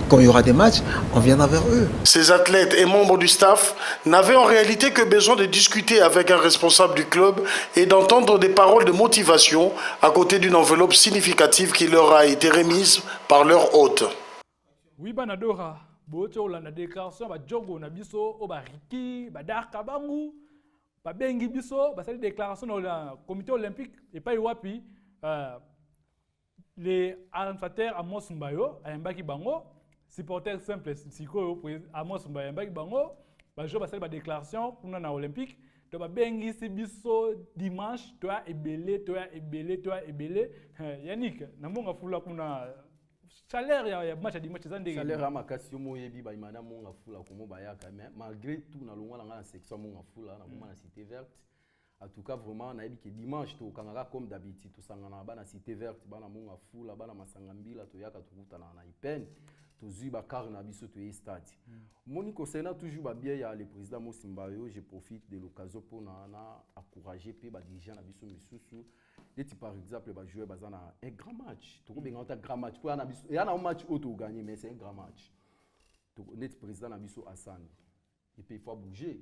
quand il y aura des matchs, on viendra vers eux. Ces athlètes et membres du staff n'avaient en réalité que besoin de discuter avec un responsable du club et d'entendre des paroles de motivation à côté d'une enveloppe significative qui leur a été remise par leur hôte. Oui, Banadora, la déclaration, Djogo Nabiso, Obariki, Badarka Bangu, Babengi Biso, cette déclaration dans le comité olympique et pas Iwapi, les administrateurs à Mosumbayo, à Mbaki Bango, supporters simples, Siko, à Mosumbayo, Mbaki Bango, je vais faire une déclaration pour les Olympiques. Tu vas bengi si biso dimanche, toi et belé, Yannick, namunga fula kuna salaire ya match à dimanche zande. Salaire à makasi yo moyebi ba imana munga fula komo bayaka mais malgré tout na longa la section munga fula na moma na cité verte. En tout cas vraiment na yebi que dimanche to kangaka comme d'habitude to sangana ba na cité verte ba na munga fula ba na masangambila to yaka to kuta na ipen. Toujours ba car na biso to stade. Moni concernant toujours ba bien ya le président Mosimbayo, je profite de l'occasion pour na encourager pe ba dirigeant na biso misusu. Deti par exemple ba jouer bazana un grand match. To ko benga un grand match pour na biso. Il y a un match auto gagner mais c'est un grand match. To net président na biso Hassan. Et puis il faut bouger.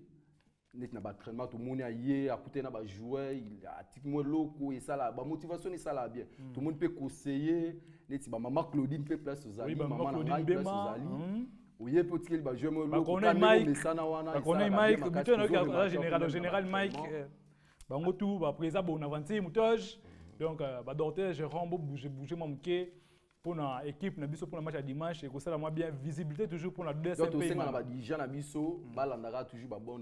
Net na ba entraînement to moni aye à côté na ba joueur, il a tikmo loko et ça là ba motivation et ça là bien. Tout le monde peut conseiller. Neti ba maman Claudine peut place aux amis, maman na place aux amis. Oui, petit qu'il ba jouer mo loko. Connaît Mike, général Mike. Bango tout ba président bon avancer moutage. Donc ba dorter Jérôme bouger mon mké pour na équipe na biso pour le match à dimanche et que ça la moins bien visibilité toujours pour la deuxième pays. Donc ba dirigeant na biso balandaka toujours ba bon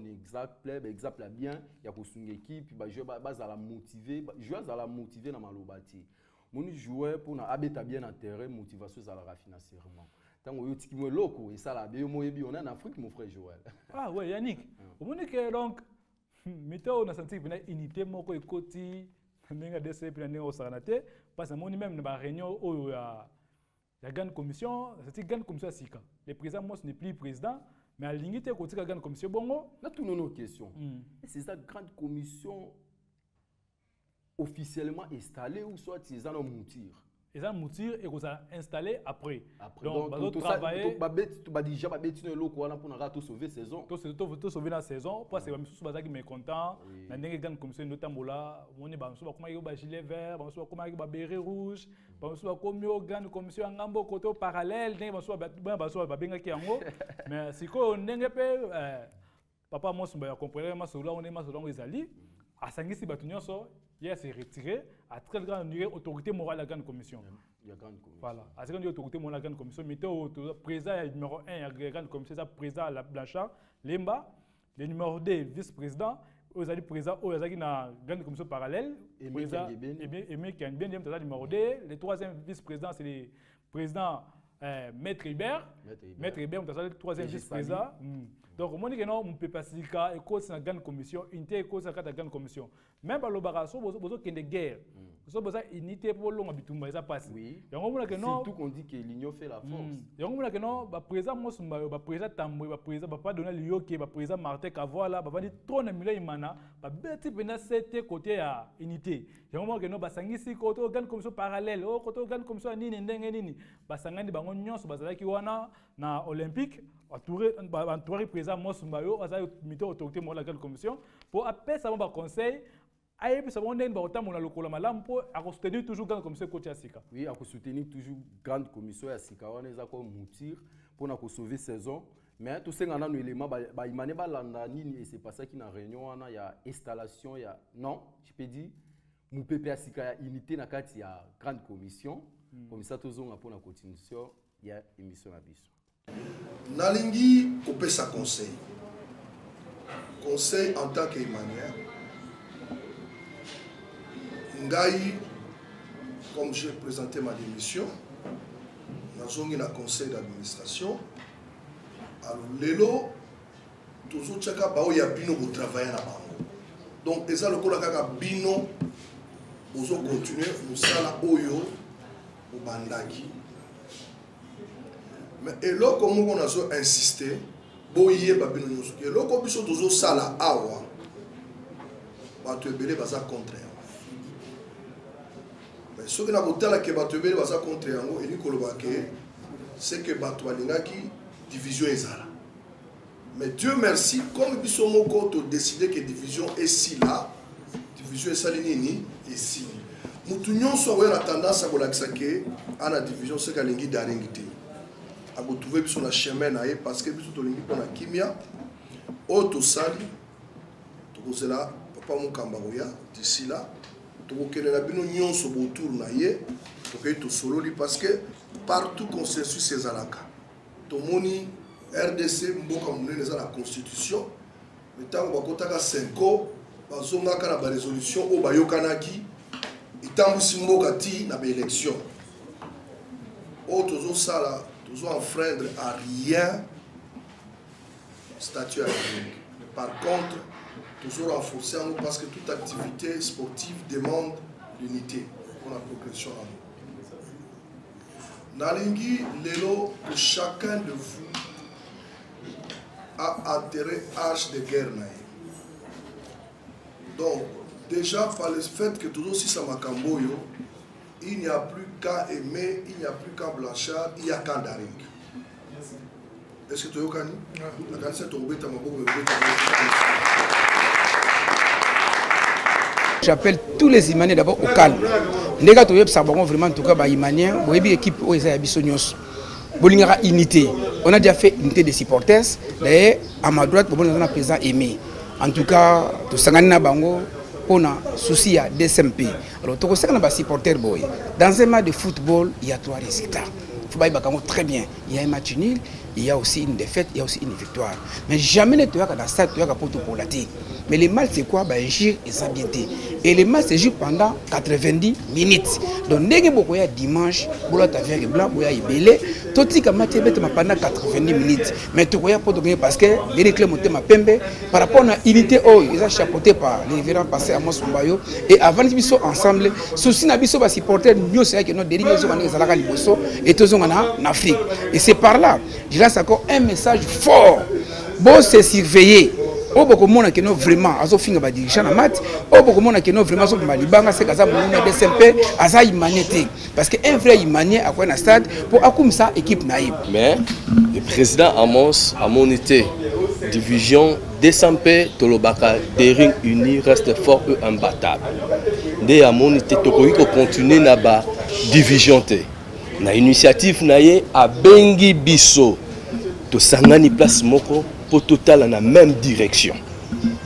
exemple bien ya ko sunga équipe ba jouer ba za la motiver, joueur za la motiver na malobati. Mon joueur pour na abeta bien en terrain motivation za la financièrement. Tant que tu me loko et ça la bien on est en Afrique mon frère Joël. Ah ouais Yannick. Au moins que donc météo na senti que unité moko ekoti ndinga DC puis ndinga osanate parce que mon même na réunion o ya grande commission, c'est une grande commission sika. Le président Mos n'est plus président mais à l'unité côté la grande commission bongo là tout nos questions. C'est ça grande commission officiellement installé ou soit ils en ont moutir. Ils en moutir et qu'on a installé après. Donc tout travailler tu vas déjà ba betino loko wana pour na sauver saison. Tout sauver la saison parce que ba misusu bazaki mécontent na ndenge grande commission notambola moni ba misusu ba kuma ba gilet vert, ba misusu ba kuma ba béret rouge, ba misusu ba komio grande commission ngambo côté parallèle ndenge ba misusu ba benga ki yango mais siko ndenge pe papa Mosumba ya comprendre masola on est masola ezali asangisi batu nyonso. Il s'est retiré à très grande autorité morale de la grande commission. Voilà. À très grande autorité morale de la grande commission. Mais le président numéro 1 de la grande commission, c'est le président Blanchard, Lemba, le numéro 2 vice-président, aux alliés présidents, aux alliés dans la grande commission parallèle. Et Aimé Kanbien, le numéro 2. Le troisième vice-président, c'est le président Maître Hubert, on a le troisième vice-président. Donc, on dit que non, on peut pas se dire que la grande commission, unité, la grande commission. Même par le barasso, vous avez des guerres. Vous avez une unité pour l'homme habitumba, ça passe. Oui. Surtout qu'on dit que l'union fait la force. Et on dit que non, le président Mosumba, le président Tamboui, le président Papa Donald Lyoké, le président Martin Kavola, il va dire trop de milliers de mana, il va dire cette côté à unité. Et on dit que non, il y a une grande commission parallèle, une grande commission à Nini, Nini. Il y a une union sur na olympique entouré président Mosumba yo aza mito autorité mo la grande commission pour appeler ça mon conseil ayebi ça mon ba otamu na lokola malamu pour à soutenir toujours grande commission côté Sika. Oui, à soutenir toujours grande commission ya Sika wana eza ko moutir pour na ko sauver saison mais tout ça ngana no élément ba imane ba landa nini et c'est pas ça qui na réunion wana ya installation ya non je peux dire mu pepe ya Sika ya unité na kati ya grande commission comme ça tozonga pour na continuation ya émission na biso. Nalingi kopesa conseil. Conseil en tant qu'Emmanuel. Ngai, comme j'ai présenté ma démission, nous avons un conseil d'administration. Alors, lelo, toujours chaka bao ya bino pour travailler na bango. Donc, eza lokola kaka bino, ozo continuer, nous sala oyo, au bandaki. Mais et là, comme on a insisté, boye babino nyoso. Et là, comme biso tozo sala awa, bato ebele baza contre. Mais ce que na botala ke bato ebele baza contre yango, et ni koloba ke c'est que bato alingaki division ezala. Mais Dieu merci, comme biso moko to décidé que division est si là, division est salinini et si. Mutu nyonso a tendance à kolakisa ke ana division c'est kalingi daringité. À trouver sur le chemin parce que biso tolingi pona kimia auto sali to cela papa mukamba roya d'ici là to kokela bino nyonso autour na ye to ke to solo li parce que partout consensus ces alaka to moni RDC mboka munene za la constitution mais tant ba kotaka 5 ans bazonga kana ba résolution o bayokanaki itambusi mboka ti na ba élection auto zo sala nous enfreindre à rien statut académique. Par contre, toujours renforcer en nous parce que toute activité sportive demande l'unité pour la progression en nous. Nalingi lelo, que chacun de vous a enterré hache de guerre. Donc, déjà par le fait que toujours si ça m'a camboyo, il n'y a plus qu'à aimer, il n'y a plus qu'à Blanchard, il n'y a qu'à Daring. Est-ce que tu as dit? J'appelle tous les Imanais d'abord au calme. Les gars, tu sais, vraiment, en tout cas, les Imanais, une équipe où ils ont unité. On a déjà fait unité des supporters. D'ailleurs, à ma droite, on a présent aimé. En tout cas, tout ça, on a souci à DSMP. Alors, tu sais, on a supporter boy. Dans un match de football, il y a 3 résultats. Il faut pas très bien. Il y a un match nul, il y a aussi une défaite, il y a aussi une victoire. Mais jamais ne tu as dans ça, tu as pour la tête. Mais les matchs, c'est quoi? Agir et s'ambienter. Et les matchs se jouent pendant 90 minutes. Donc, dès que vous avez dimanche, vous avez un blanc, vous avez un belé, tout ce qui match pendant 90 minutes. Mais tu vois, parce que les clubs ont été par rapport à l'unité, ils ont chapeauté par les révérends passés à Mosumbayo. Et avant qu'ils soient ensemble, ceci n'a pas de supporter, nous, c'est que nous dérivons et tous en Afrique. Et c'est par là, je lance encore un message fort. Bon, c'est surveiller. Au beaucoup de monde qui vraiment à ce fin de dirigeant en maths, au beaucoup de monde qui vraiment sur Malibanga, c'est qu'à ça mon DSMP, à ça humanité. Parce qu'un vrai humanité à quoi un stade pour comme ça équipe naïve. Mais le président Amos a monité division DSMP, Tolobaka, Daring Uni reste fort et imbattable. Dès à monité, Tokoï continue na ba division te. Na initiative naie à Bengi Bisso, to sangani place moko. Pour total dans la même direction.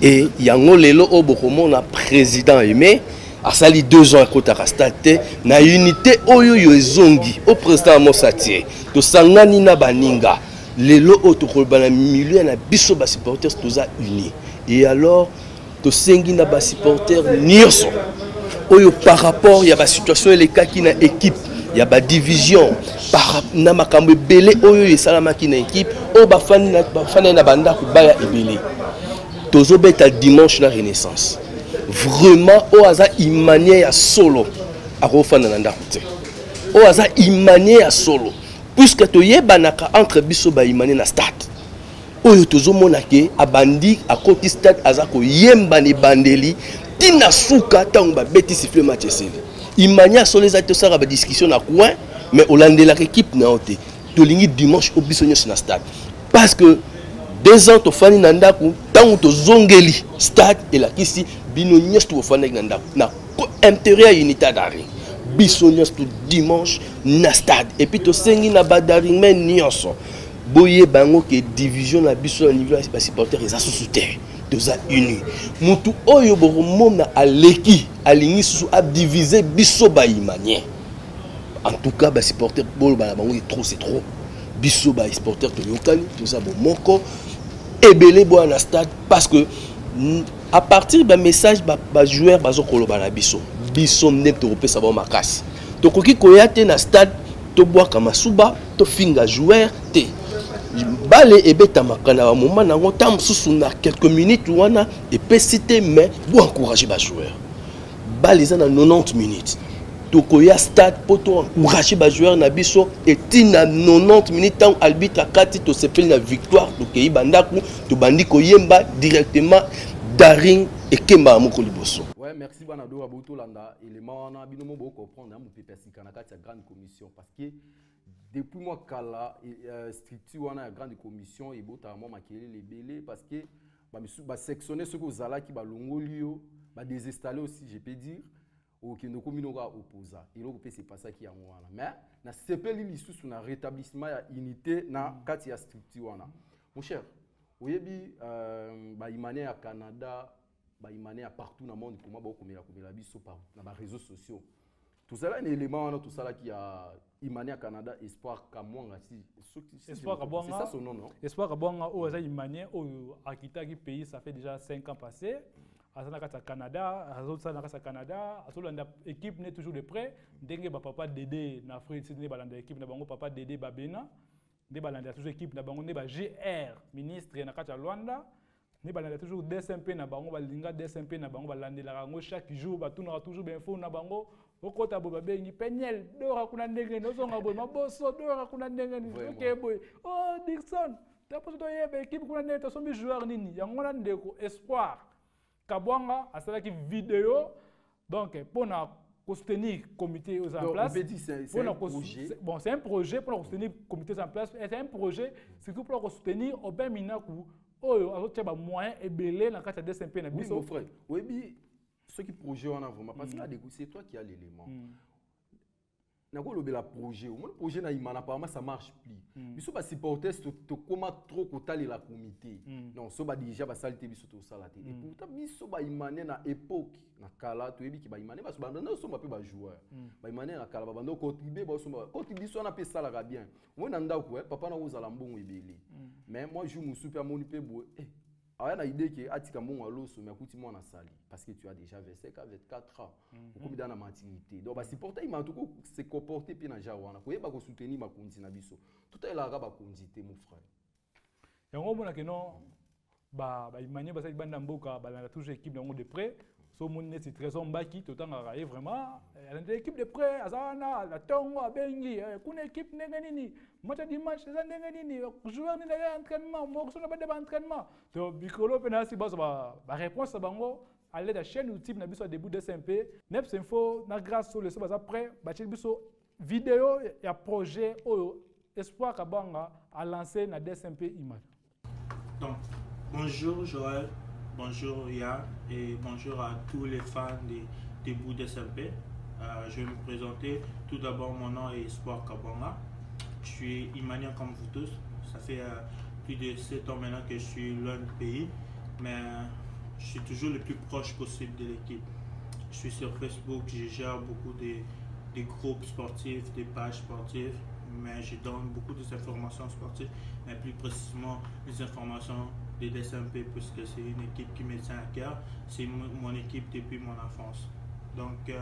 Et yango lelo obokomo na président aimé a sali 2 ans à côté Rastate na unité oyo yozongi au président Mosatier to sangani na baninga lelo otokolba na milieu na biso ba supporters toza unis. Et alors to sengi na ba supporters nirso oyo par rapport ya ba situation les cas qui na équipe il y a ba division par na makambo belé oyo esalamaki na équipe o ba fani na banda ku baya ebelé tozo beta dimanche na renaissance vraiment o aza imanie ya solo akofana na ndako te o aza imanie ya solo puisque toyebanaka entre biso ba imanie na stade oyo tozomona ke abandi akoti stade aza koyemba ni bandeli tina suka tango babeti siffle match eseli imania solo eza tosala ba discussion na coin mais olandelaka équipe na ote tolingi dimanche au biso nyonso na stade parce que 2 ans tofani na ndako tango tozongeli stade elakisi bino nyonso tofani na ndako na intérieur unité d'arrêt biso nyonso dimanche na stade et puis tosengi na badari men nyonso boye bango ke division na biso na niveau ya supporter eza sous terre toza uni mutu oyo boromona aleki alingi sous a diviser biso ba imanien en tout cas ba supporter bol ba bango c'est trop biso ba supporter to yokani toza bo moko ebele bo na stade parce que à partir ba message ba joueur bazo koloba na biso nde to repesa ba makasi to koki koya te na stade to boaka masuba to finga joueur te bale ebeta makana ba moment nango tam susu na quelques minutes wana epesite mais bo encourager ba joueur bale za na 90 minutes to koya stade poto encourager ba joueur na biso et tina 90 minutes tant arbitre akati to sepeli na victoire to kei bandaku to bandi koyemba directement daring et kemba moko liboso. Ouais, merci Banado Aboto Landa élément wana bino mo boko comprendre mo pepesika na kati ya grande commission parce que depuis moi kala structure wana ya grande commission et bota mo makele les belé parce que ba sectionner ce que zala ki ba longolio ba désinstaller aussi je peux dire au que nos communes aura opposa et donc c'est pas ça qui a wana mais na sepeli lisusu na rétablissement ya unité na kati ya structure wana mon cher oyebi ba imane ya Canada ba imane ya partout dans le monde comment ba komela biso par na ba réseaux sociaux tout ça là un élément tout ça là qui a imane ya Canada espoir kamwanga si espoir kabwanga c'est ça son nom non espoir kabwanga o za imane o akita ki pays ça fait déjà 5 ans passé azana kata Canada azotsa na kata Canada azolanda équipe n'est toujours de près ndenge ba papa Dédé na Afrique ne balanda équipe na bango papa Dédé Babena ne balanda toujours équipe na bango ne ba GR ministre na kata Luanda ne balanda toujours DSMP na bango balinga DSMP na bango balandela rango chaque jour batuna toujours ben info na bango okota bo babengi penyel dora kuna ndenge nozonga boy maboso dora kuna ndenge ni OK boy oh Dixon tapo to yebe équipe kuna ndenge to sombi joueur nini yango na ndeko espoir Kabwanga a cela qui vidéo donc pour soutenir comité aux en place. C'est un projet. Bon, c'est un projet pour soutenir comité en place. C'est un projet surtout pour soutenir au ben minaku oh autre ba moyen et belé dans carte de SMP na biso. Oui mon frère. Oui bi ce qui projet on a vraiment parce que c'est toi qui a l'élément. Nako lobela projet au moins projet na imana apparemment ça marche plus biso ba supporters to comment trop kotali la comité non so ba déjà ba salite biso to salate et pourtant biso ba imane na époque na kala to yebi ki ba imane ba so ba na so ba pe ba joueur ba imane na kala ba bando contribuer ba so ba contribuer so na pe sala ga bien moi na ndako papa na ozala mbongo ebele mais moi je me super moni pe bo a na idée que atika mbongo aloso mais akuti moi na sali parce que tu as déjà 24 ans beaucoup dans la maturité donc ba supporter il m'a tout se comporter puis na jawana ko yeba ko soutenir ma konzi na biso tout est là ba konzité mon frère yango mona que non ba imanye ba sa banda mboka ba na toujours équipe yango de près so mon c'est trésor mbaki to tanga raé vraiment elle équipe de près azana la tongo abengi kuna équipe ndenge nini match dimanche ça ndenge nini joueur ni na entraînement mo so na ba de entraînement to bikolo penasi ba réponse bango aller la chaîne YouTube na biso début de SMP Neps Info na grâce sur le so après ba biso vidéo ya projet oyo espoir kabanga a lancé na DSMP image. Donc bonjour Joël, bonjour Yann et bonjour à tous les fans des bouts DSMP. Je vais me présenter. Tout d'abord, mon nom est Espoir Kabanga. Je suis imanien comme vous tous. Ça fait plus de 7 ans maintenant que je suis loin du pays, mais je suis toujours le plus proche possible de l'équipe. Je suis sur Facebook, je gère beaucoup des groupes sportifs, des pages sportives, mais je donne beaucoup d'informations sportives, mais plus précisément les informations des DSMP, puisque c'est une équipe qui me tient à cœur. C'est mon équipe depuis mon enfance. Donc,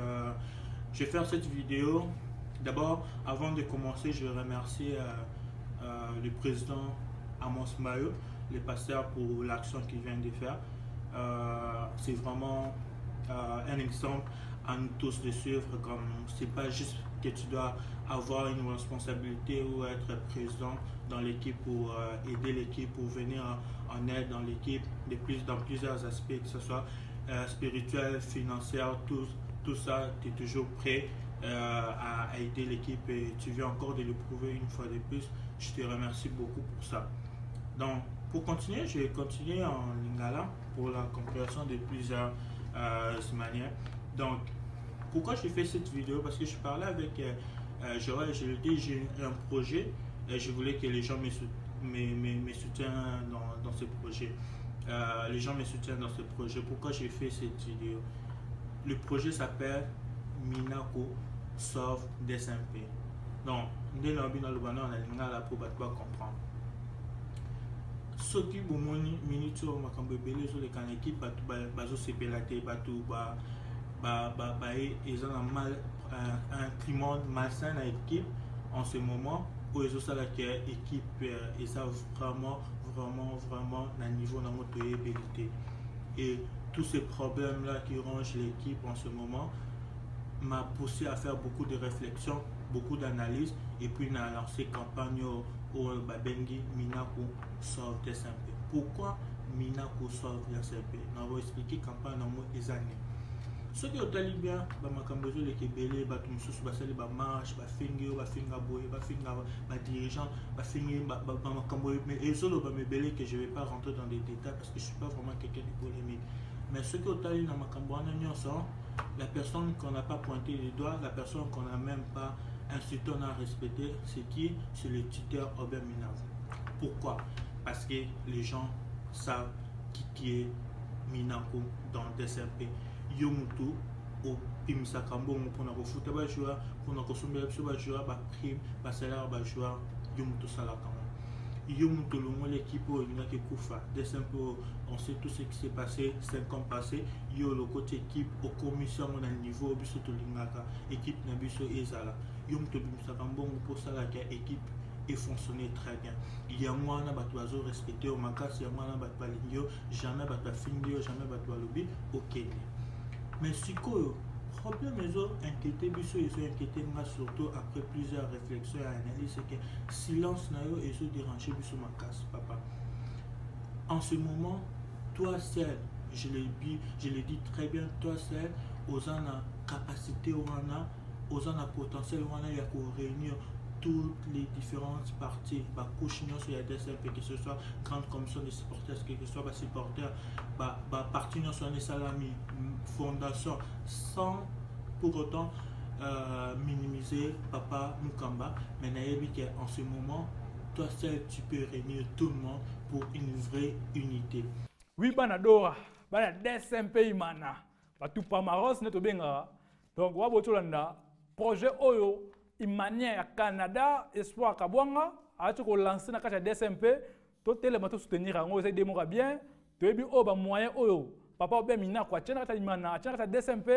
je vais faire cette vidéo D'abord, avant de commencer, je remercie le président Amos Mayo, le pasteur, pour l'action qu'il vient de faire. C'est vraiment un exemple à nous tous de suivre. Comme c'est pas juste que tu dois avoir une responsabilité ou être présent dans l'équipe pour aider l'équipe, pour venir en aide dans l'équipe dans plusieurs aspects, que ce soit spirituel, financier, tout ça, tu es toujours prêt à aider l'équipe et tu viens encore de le prouver une fois de plus. Je te remercie beaucoup pour ça. Donc, pour continuer, je vais continuer en lingala pour la compréhension de plusieurs manières. Donc, pourquoi je fais cette vidéo? Parce que je parlais avec Joël, je lui ai dit, j'ai un projet et je voulais que les gens me soutiennent dans ce projet. Les gens me soutiennent dans ce projet. Pourquoi j'ai fait cette vidéo? Le projet s'appelle Minako Sauve DSMP. Donc, dès l'ambit dans le banner, on a lingala pour comprendre. Ce qui est minute sur ma cambébélé sur les canaux équipe, bazo sepelate, batou ils ont un climat malsain à l'équipe en ce moment où ils ont ça l'équipe et ça vraiment un niveau dans notre ébélité. Et tous ces problèmes là qui rongent l'équipe en ce moment m'a poussé à faire beaucoup de réflexions, beaucoup d'analyses et puis à lancer campagne au Babengi Minako Sauve DSMP. Pourquoi Minako Sauve DSMP? On va expliquer campagne dans les années. Ce qui est très bien, les Kébélé, les marches, les dirigeants, mais que je ne vais pas rentrer dans des détails parce que je ne suis pas vraiment quelqu'un de polémique. Mais ce qui est très bien, la personne qu'on n'a pas pointé les doigts, la personne qu'on n'a même pas incité à respecter, c'est qui? C'est le tuteur Aubert Minakou. Pourquoi? Parce que les gens savent qui est Minakou dans DSMP. Yomutu au Pimsa Kambon pour nous foutre les joueurs, pour nous consommer les joueurs, les primes, les salaires des joueurs, Yomutu Salakam. Yomutu l'équipe qui est Koufa. DSMP, on sait tout ce qui s'est passé 5 ans passés. Yo le côté équipe au commission on a le niveau bisoto lingaka équipe nabiso ezala. Yomutu Pimsa Kambon pour ça la équipe et fonctionner très bien. Il y a moi na batouazo respecté au makas, il y a moi na batoualingyo, jamais batouafingyo, jamais batoualobi au Kenya. Mais ce que problème ils ont inquiété, ils ont inquiété surtout après plusieurs réflexions et analyses, c'est que silence n'a eu et se dérangé ma casse, papa. En ce moment, toi seul, je l'ai dit très bien, toi seul, aux en a capacité, aux en a potentiel, aux en a réunir toutes les différentes parties, sur la DSMP, que ce soit grande commission des supporters, que ce soit supporters, partie sur les salami, fondation, sans pour autant minimiser Papa Mukamba, mais en ce moment, toi seul, tu peux réunir tout le monde pour une vraie unité. Oui, Banadora, DSMP Imana, tout Pamaros, neto benga, donc Wabotolanda, projet Oyo. Imania Canada, Espoir Kabwanga, a tu lancé na kacha DSMP, to tele mato soutenir ngo essayer démora bien, to ebi o ba moyen oyo. Papa be mina kwa tchana ta imana, tchana ta DSMP,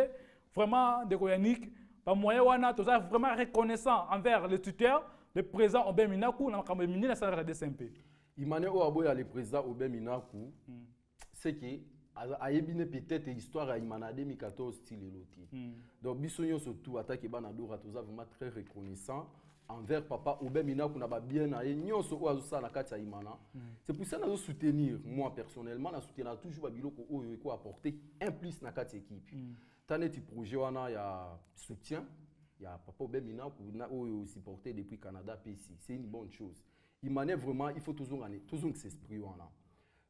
vraiment de koyanik, ba moyen wana to ça vraiment reconnaissant envers le tuteur, le président Obé Minakou na kambe mini na sa DSMP. Imane o aboya le président Obé Minakou, c'est que ayebine peut-être histoire à Imana 2014 style loti. Donc bisonyo surtout attaque banadora toza vraiment très reconnaissant envers papa Obé Minakou na ba bien na nyonso o azusa na kati ya Imana. C'est pour ça na soutenir moi personnellement na soutenir toujours ba biloko oyo ko apporter un plus na kati équipe. Taneti projet wana ya soutien, ya papa Obé Minakou na oyo supporter depuis Canada PC. C'est une bonne chose. Imane vraiment il faut toujours que cet esprit wana.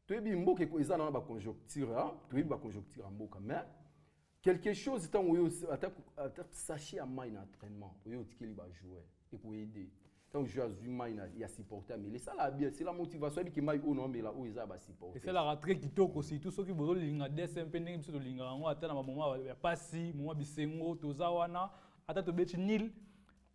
Tu es bien que ils ont une conjoncture, tu es bien conjoncture en boka, mais quelque chose tant où sachez à main d'entraînement, où tu es jouer et pour aider. Tant que je suis humain, il y a supporter, mais ça là bien, c'est la motivation qui m'a eu au nom, mais là où ils ont supporter. C'est la rentrée qui toque aussi, tout ce qui veut linga DSMP, n'importe où linga, on attend un moment, il y a pas si, moi bisengo, tozawana, attends tu bêtes nil,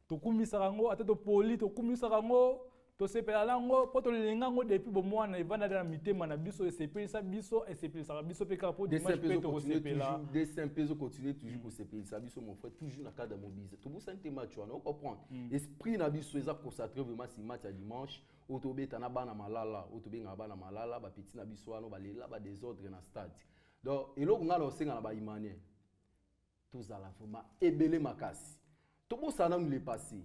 tu commis sarango, attends tu poli, tu commis sarango. to sepela lango po to lenga ngo depuis bo mwana evanda na mitema na biso esepelisa biso esepelisa biso pe ka po dimanche pe to sepela des simples continuer toujours ko sepelisa biso mon frère toujours na cadre mobiliser to bosa te match on comprendre esprit na biso eza concentré vraiment si match à dimanche otobeta na bana malala otobenga bana malala ba petit na biso wana ba lela ba désordre na stade donc eloko ngala osenga na ba imanien tozala vraiment ebele makasi to bosa na nous le passé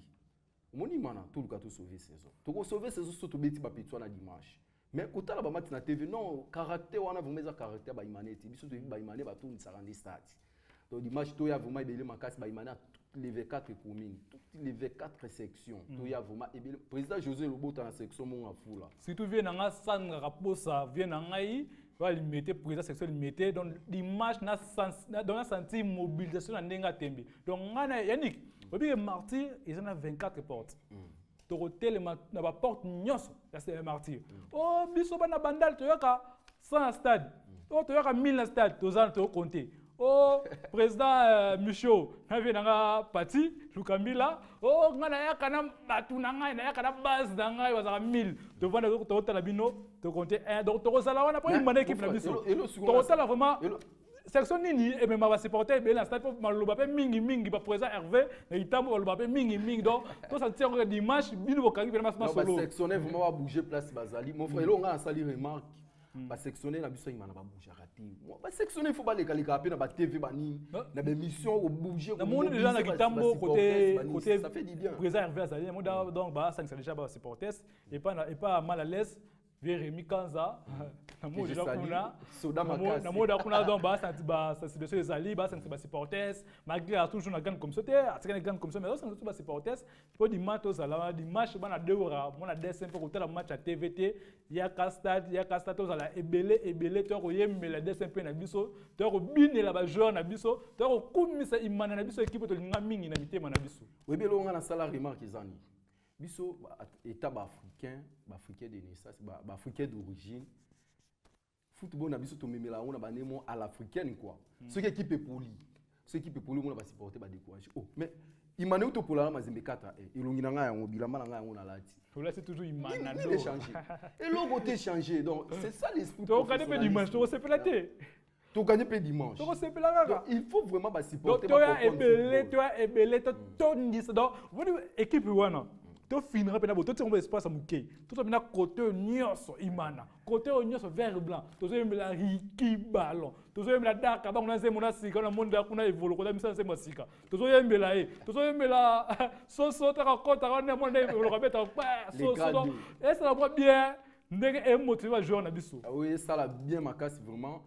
moni mana tout le cas tout sauver saison to sauver saison surtout beti ba petit na dimanche mais kota la ba match na TV non caractère wana vraiment za caractère ba imanien ti biso to ba imanien ba tout ça rendre stade donc dimanche to ya vraiment ebele makasi ba imanien les 24 communes, toutes les 24 sections. Il y a vraiment le président José Lobota dans la section mon fula. Si tu viens dans la salle raposa, viens dans la va lui mettre président section lui mettre dans l'image dans la santé mobilisation dans Nenga Tembe. Donc ngana Yannick, obi martyr, ils ont 24 portes. To hôtel na ba porte nyonso, c'est martyr. Oh biso bana bandal to yaka 100 stade. Oh to yaka 1000 stade, to zan to compter. Oh, président Michaud, n'avait pas parti, Lukambila. Oh, on a kana batunanga, na kana base danga, was a 1000. Tu vois le total labino, tu comptes 1. Donc, tu resala, on a pas une monnaie qui fait biso. Tu resala vraiment. Section nini et même va supporter ben la stade pour malobapé mingi ba président Hervé et itam malobapé mingi donc tout ça tient le dimanche bino bokaki vraiment solo. Non, sectionner vraiment va bouger place Bazali. Mon frère, on a sali remarque. Ba sectionner na biso imana ba bouger raté. Ba sectionner faut pas les calika pe na ba TV bani na ba mission au bouger. Na monde déjà na kitambo côté ça fait du bien. Président Hervé Azali donc ba 5 déjà ba supporters et pas mal à l'aise. Jérémy Kanza, namour déjà kuna, namour déjà kuna donc bas senti bas sensibilisation des alliés, bas senti bas supporters, malgré toujours na gagne comme ça, à gagne comme ça, mais aussi surtout bas supporters. Pour dimanche aux ala, dimanche bana 2 heures, mon a dessin pour côté la match à TVT, ya stade aux ala ebele, tu as yembe la dessin pe na biso, tu as bine la ba joueur na biso, tu as kumisa imana na biso équipe to linga mingi na mitema na biso. Oui bien on a na salaire remarque zani. Biso état africain de naissance africain d'origine football na biso to memela on a banemo à l'africaine quoi ce qui équipe poli on va supporter ba décourager oh mais imane uto pour la mazembe 4 ilongi na nga yango bilamba na nga yango na lati to là c'est toujours imana il est changé et logo t'est changé donc c'est ça l'esprit to gagner pe dimanche to se plater to gagner pe dimanche to se plater il faut vraiment ba supporter to ya ebele to tondis donc vous équipe wana to finira pena bo to tse espace amuke to to pena côté nyonso imana côté nyonso vert blanc to zo yembela riki ballon to zo yembela daka ba kuna nzemo sika na monde kuna evolo ko misa nzemo sika to zo yembela to zo yembela so ta kota na monde evolo ko beta so et ça va bien ndenge est motivé joueur na biso oui ça la bien makasi vraiment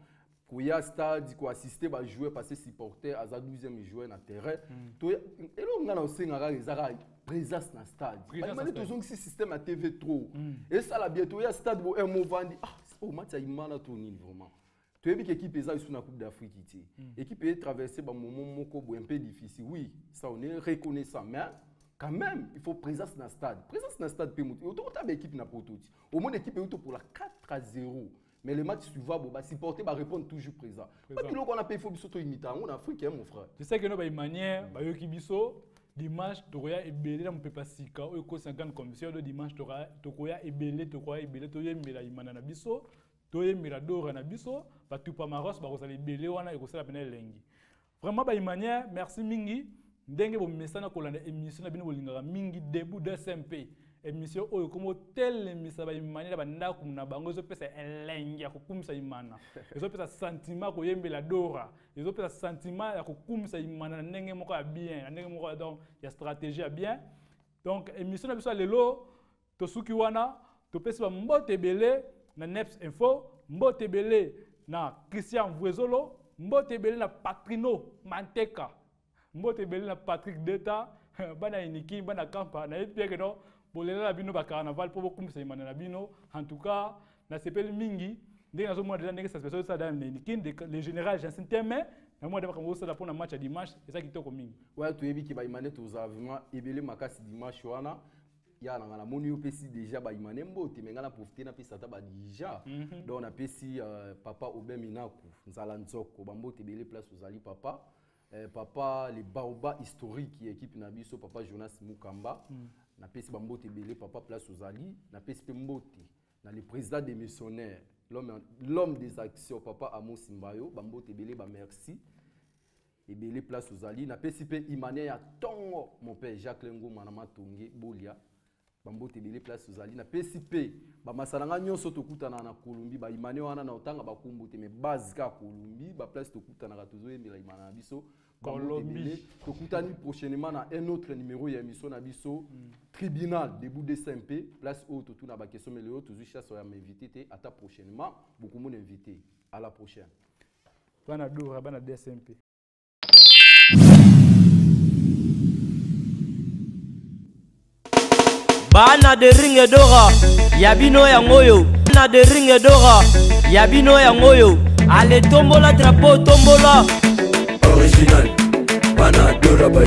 Kouya stade ko assister ba jouer passer supporter à 12e joueur na terrain to elo ngana osenga ezaka présence na stade mais toujours que système à TV trop et ça la bientôt ya stade bo un mot vandi oh match ya imana tourner vraiment to yebi équipe eza sur la coupe d'Afrique ti équipe est traversé ba moment moko un peu difficile oui ça on est reconnaissant mais quand même il faut présence na stade pe mutu auto ta équipe na prototi au moins équipe est pour la 4-0. Mais le match suivant, bah, supporter, bah, répondre toujours présent. Pas que l'on a payé, il faut biso to imiter. On a Afrique, mon frère. Je sais que nous, bah, manière, bah, yoki biso, dimanche, tokoya ebele, on peut pas sika. Ou ko 50 commission de dimanche, tokoya ebele, toye mela imana na biso, toye mela dora na biso, bah, tout pas maros, bah, osali ebele wana, et osala pena lengi. Vraiment, bah, manière, merci mingi. Ndenge bo messana ko landa émission na bino bolingaka mingi début de SMP. Émission oyo comme tel émission ba imani ba ndaku na bango zo pesa elengi ya kokumisa imana zo pesa sentiment ko yembela dora zo pesa sentiment ya kokumisa imana na ndenge moko ya bien na ndenge moko donc ya stratégie ya bien donc émission na biso lelo to suki wana to pesa ba mbote belé na Neps Info mbote belé na Christian Vwezolo mbote belé na Patrino Manteka mbote belé na Patrick Deta bana iniki bana kampa na epie que non bolela bino ba carnaval pour beaucoup ça imana na bino en tout cas na sepel mingi ndenge nazo moi déjà ndenge ça spécial ça dans les général Jacinthe mais na moi d'abord comme ça là pour na match à dimanche et ça qui toko mingi ouais tu yebi ki ba imane to za vraiment ebele makasi dimanche wana ya na moni opesi déjà ba imane mbote mais ngana profiter na pesa ta ba déjà donc on a pesi papa Obeminaku nzala nzoko ba mbote ebele place ozali papa papa les baobas historiques équipe na biso papa Jonas Mukamba na pesi bambote belé papa place ozali na pesi pe mbote na le président des missionnaires l'homme des actions papa Amos Simbayo bambote belé ba merci et belé place ozali na pesi pe imane ya tongo mon père Jacques Lengo manama tonge bolia bambote belé place ozali na pesi pe ba masalanga nyonso tokutana na Kolumbi ba imane wana na otanga ba kumbote me base ka Kolumbi ba place tokutana ka tozo yembela imana biso Kolombi. Tokutani prochainement na un autre numéro ya émission na biso tribunal debout de SMP place où tout na ba question mais le autre toujours chasse ya m'inviter à ta prochainement beaucoup mon invité à la prochaine bana dora bana DSMP bana de ringe dora yabino ya ngoyo bana de ringe dora yabino ya ngoyo ale tombola drapeau tombola original bana dora bay.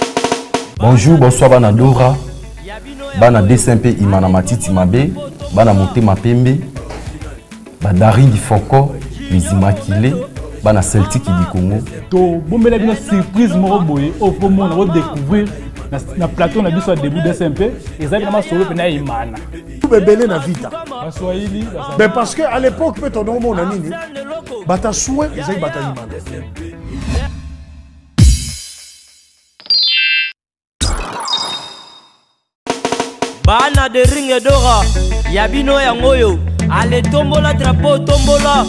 Bonjour, bonsoir bana dora bana DSMP imana matiti mabe bana motema pembe badari di foko les immaculés bana Celtic du Congo to bombela bino surprise moko boye au moment on découvrir na plateau na biso début DSMP ezali na masolo pe na imana bebele na vita baswahili mais parce que à l'époque peut on mona nini bata souhait ezali bata imana bana de ringe dora yabino ya ngoyo ale tombola drapeau tombola